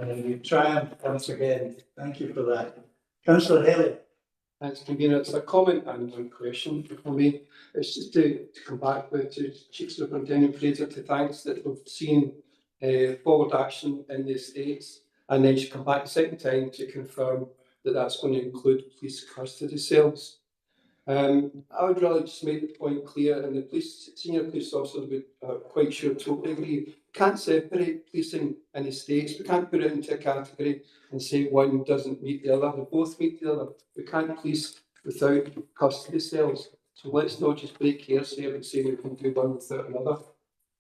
A: You triumphed once again. Thank you for that. Councillor Haley.
H: Thanks, convener. It's a comment and one question for me. It's just to come back with to Chief Superintendent Fraser to thanks that we've seen forward action in the estates, and then she come back a second time to confirm that that's going to include police custody cells. I would really just make the point clear, and the senior police officers would quite sure totally agree. Can't separate policing and estates. We can't put it into a category and say one doesn't meet the other. They both meet the other. We can't police without custody cells. So let's not just break hairs here and say we can do one without another.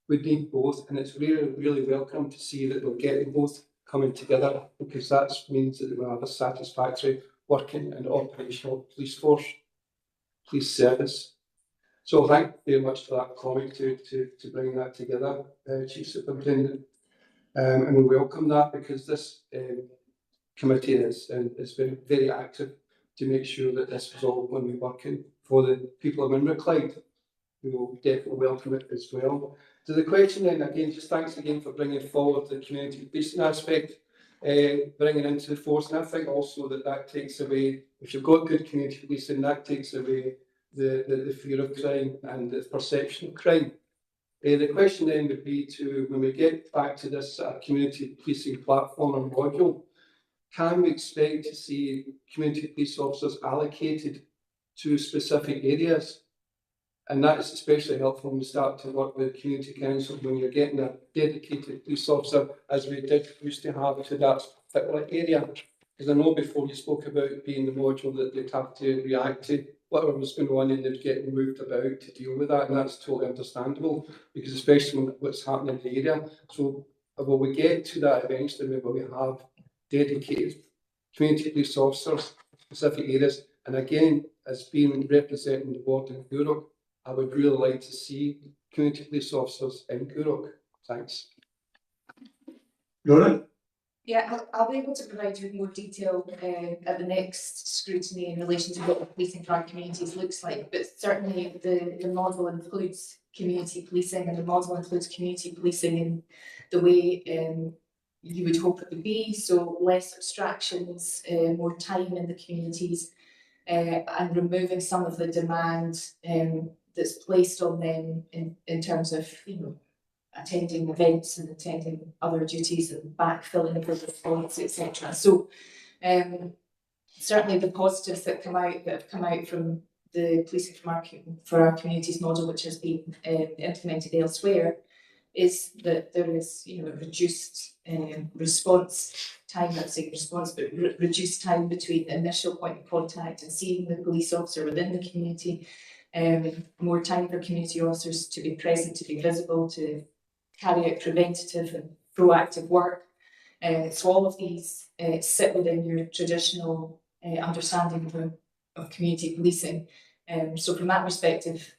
H: We need both, and it's really, really welcome to see that we're getting both coming together, because that means that we'll have a satisfactory working and operational police force, police service. So thank you very much for that comment to bring that together, Chief Superintendent. And we welcome that, because this committee has been very active to make sure that this is all going to be working for the people of Inverclyde. We will definitely welcome it as well. So the question then, again, just thanks again for bringing forward the community policing aspect, bringing into the force. And I think also that takes away, if you've got good community policing, that takes away the fear of crime and the perception of crime. The question then would be to, when we get back to this community policing platform and module, can we expect to see community police officers allocated to specific areas? And that is especially helpful when we start to work with community councils, when you're getting a dedicated police officer, as we used to have, to that particular area. Because I know before you spoke about being the module that they'd have to react to whatever was going on, and they'd get moved about to deal with that, and that's totally understandable, because especially when what's happening in the area. So will we get to that eventually, where we have dedicated community police officers in specific areas? And again, as being representing the ward in Gourock, I would really like to see community police officers in Gourock. Thanks.
A: Ronan?
I: Yeah, I'll be able to provide you with more detail at the next scrutiny in relation to what the policing for our communities looks like. But certainly the model includes community policing, and the model includes community policing in the way you would hope it would be. So less abstractions, more time in the communities, and removing some of the demand that's placed on them in terms of, you know, attending events and attending other duties and backfilling of response, etc. So certainly the positives that have come out from the policing for our communities model, which has been implemented elsewhere, is that there is, you know, reduced response time, not saying response, but reduced time between the initial point of contact and seeing the police officer within the community, more time for community officers to be present, to be visible, to carry out preventative and proactive work. So all of these sit within your traditional understanding of community policing. So from that perspective,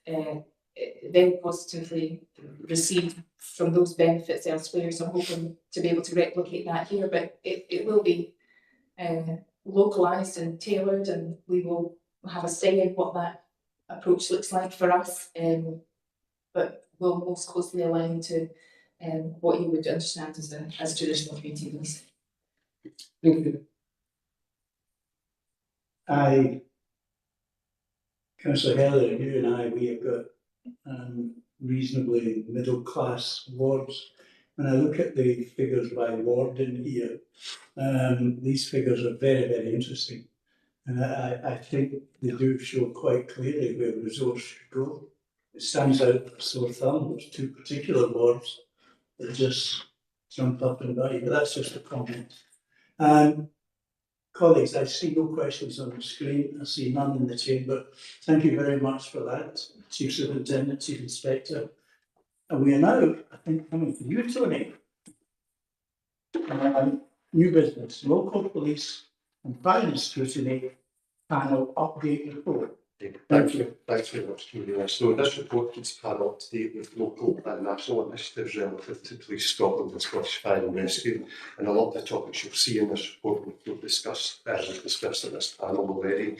I: very positively received from those benefits elsewhere. So I'm hoping to be able to replicate that here, but it will be localised and tailored, and we will have a say in what that approach looks like for us, but will most closely align to what you would understand as traditional community policing.
H: Thank you.
A: Councillor Heather, you and I, we have got reasonably middle class wards. When I look at the figures by ward in here, these figures are very, very interesting. And I think they do show quite clearly where resource should go. it stands out for sore thumb. There's two particular wards that just jump up and by, but that's just a comment. Colleagues, I see no questions on the screen. I see none in the chamber. Thank you very much for that, Chief Superintendent, Chief Inspector. And we are now, I think, coming to you, Tony. New business, local police and fire scrutiny panel update report. Thank you.
O: Thanks very much, Julia. So this report keeps panel up to date with local and national initiatives relative to Police Scotland and Scottish Fire and Rescue. And a lot of the topics you'll see in this report we've discussed at this panel already.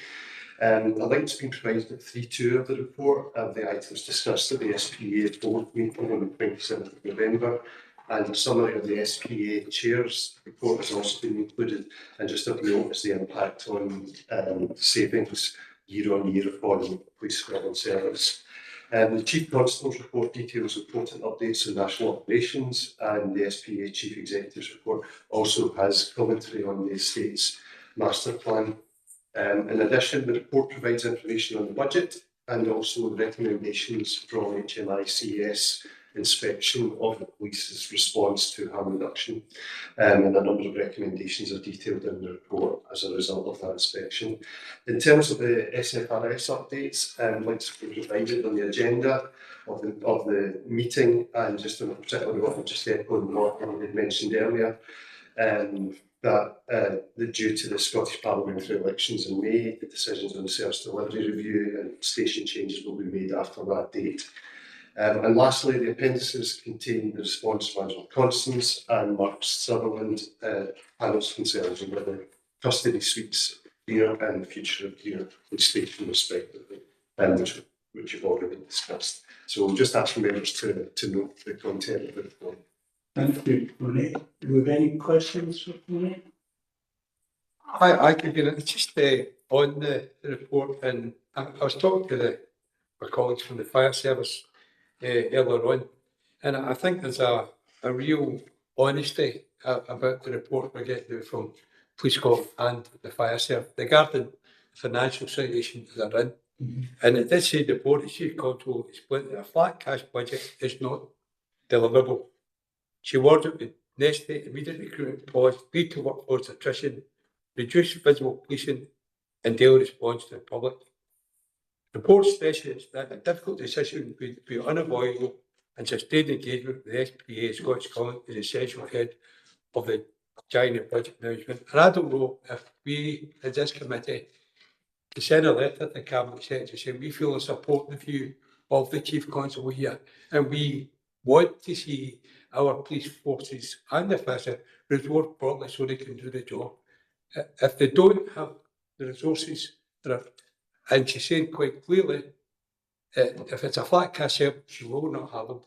O: A link's been provided at 3.2 of the report of the items discussed at the SPA board meeting on the 27th of November. And a summary of the SPA chair's report has also been included. And just of note is the impact on savings year on year for the Police Scotland service. The Chief Constable's report details important updates on national operations, and the SPA Chief Executive's report also has commentary on the estate's master plan. In addition, the report provides information on the budget and also recommendations from HMICS inspection of the police's response to harm reduction. And a number of recommendations are detailed in the report as a result of that inspection. In terms of the SFRS updates, links have been provided on the agenda of the meeting, and just on a particular note, just echoing what I had mentioned earlier, that due to the Scottish Parliamentary elections in May, the decisions on the service delivery review and station changes will be made after that date. And lastly, the appendices contain the response from Angela Constance and Mark Sutherland panels concerns over the custody suites here and the future of here police station respectively, which you've already discussed. So just asking members to note the content of the report.
A: Thank you, Tony. Do we have any questions for Tony?
H: I could get it just on the report, and I was talking to my colleagues from the fire service earlier on, and I think there's a real honesty about the report we're getting from Police Scotland and the fire service regarding the financial situation they're in. And it did say the board, the Chief Constable explained that a flat cash budget is not deliverable. She warned it would necessitate immediate recruitment pause, lead to workforce attrition, reduce visible policing and daily response to the public. The report stresses that a difficult decision would be unavoidable, and sustained engagement with the SPA Scottish Scotland is essential ahead of the giant budget management. And I don't know if we, as this committee, to send a letter to the Cabinet Secretary saying we feel the support and view of the Chief Constable here, and we want to see our police forces and the fire resourced properly so they can do the job. If they don't have the resources, and she's saying quite clearly, if it's a flat cash help, she will not have them.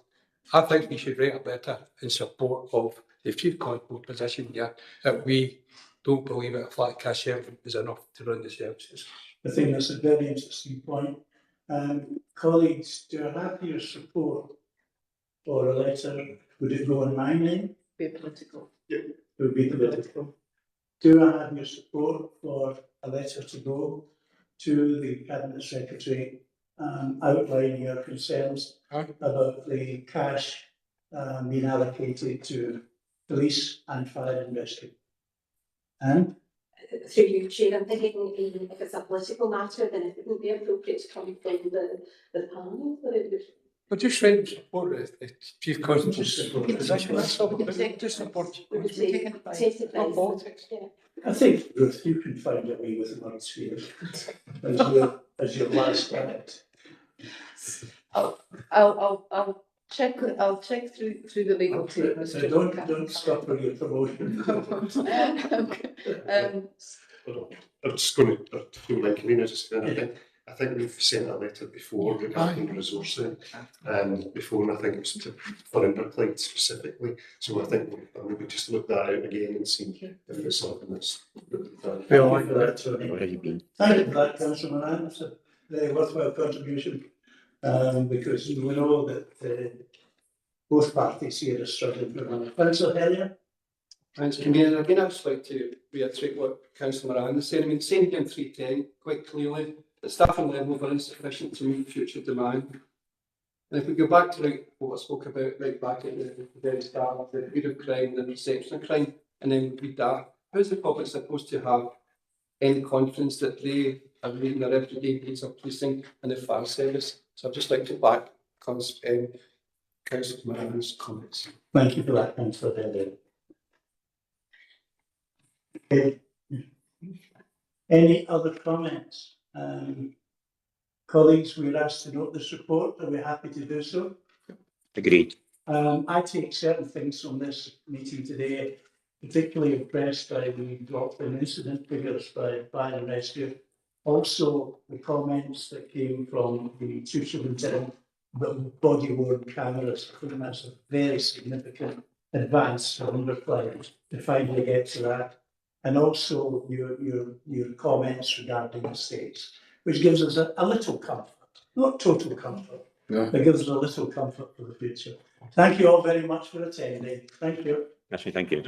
H: I think we should write a letter in support of the Chief Constable's position here, that we don't believe that a flat cash help is enough to run the services.
A: I think that's a very interesting point. Colleagues, do I have your support for a letter? Would it go in my name?
B: Be political.
A: It would be political. Do I have your support for a letter to go to the Cabinet Secretary outlining your concerns about the cash being allocated to police and fire and rescue? And
J: through you, Chair, I'm thinking if it's a political matter, then it wouldn't be appropriate to come from the panel, but it would.
H: But just trying to support the Chief Constable's position. That's all. Just support. Not politics.
A: I think, Ruth, you can find a way with words here as your last act.
B: I'll check through the legal team.
A: Don't scupper your promotion.
O: I'm just going to my convener just I think we've sent a letter before regarding resourcing before, and I think it was for Inverclyde specifically. So I think we'll maybe just look that out again and see if it's something that's
A: Well, thank you for that, Tony. Thank you for that, Councillor Moran. It's a very worthwhile contribution because we know that both parties here are struggling for money. Councillor Hellier?
P: Thanks, Convener. Again, I'd just like to reiterate what Councillor Moran is saying. I mean, saying again 310 quite clearly, the staffing levels are insufficient to meet future demand. And if we go back to like what I spoke about right back at the very start, the period of crime, the perception of crime, and then read that, how's the public supposed to have any confidence that they are reading their everyday piece of policing and the fire service? So I'd just like to back Councillor Moran's comments.
A: Thank you for that, Councillor Dele. Okay. Any other comments? Colleagues, we're asked to note this report. Are we happy to do so?
C: Agreed.
A: I take certain things from this meeting today, particularly impressed by the drop in incident figures by fire and rescue. Also, the comments that came from the chief superintendent about body-worn cameras. I think that's a very significant advance for underclass to finally get to that. And also your comments regarding the states, which gives us a little comfort, not total comfort, but gives us a little comfort for the future. Thank you all very much for attending. Thank you.
C: Yes, thank you.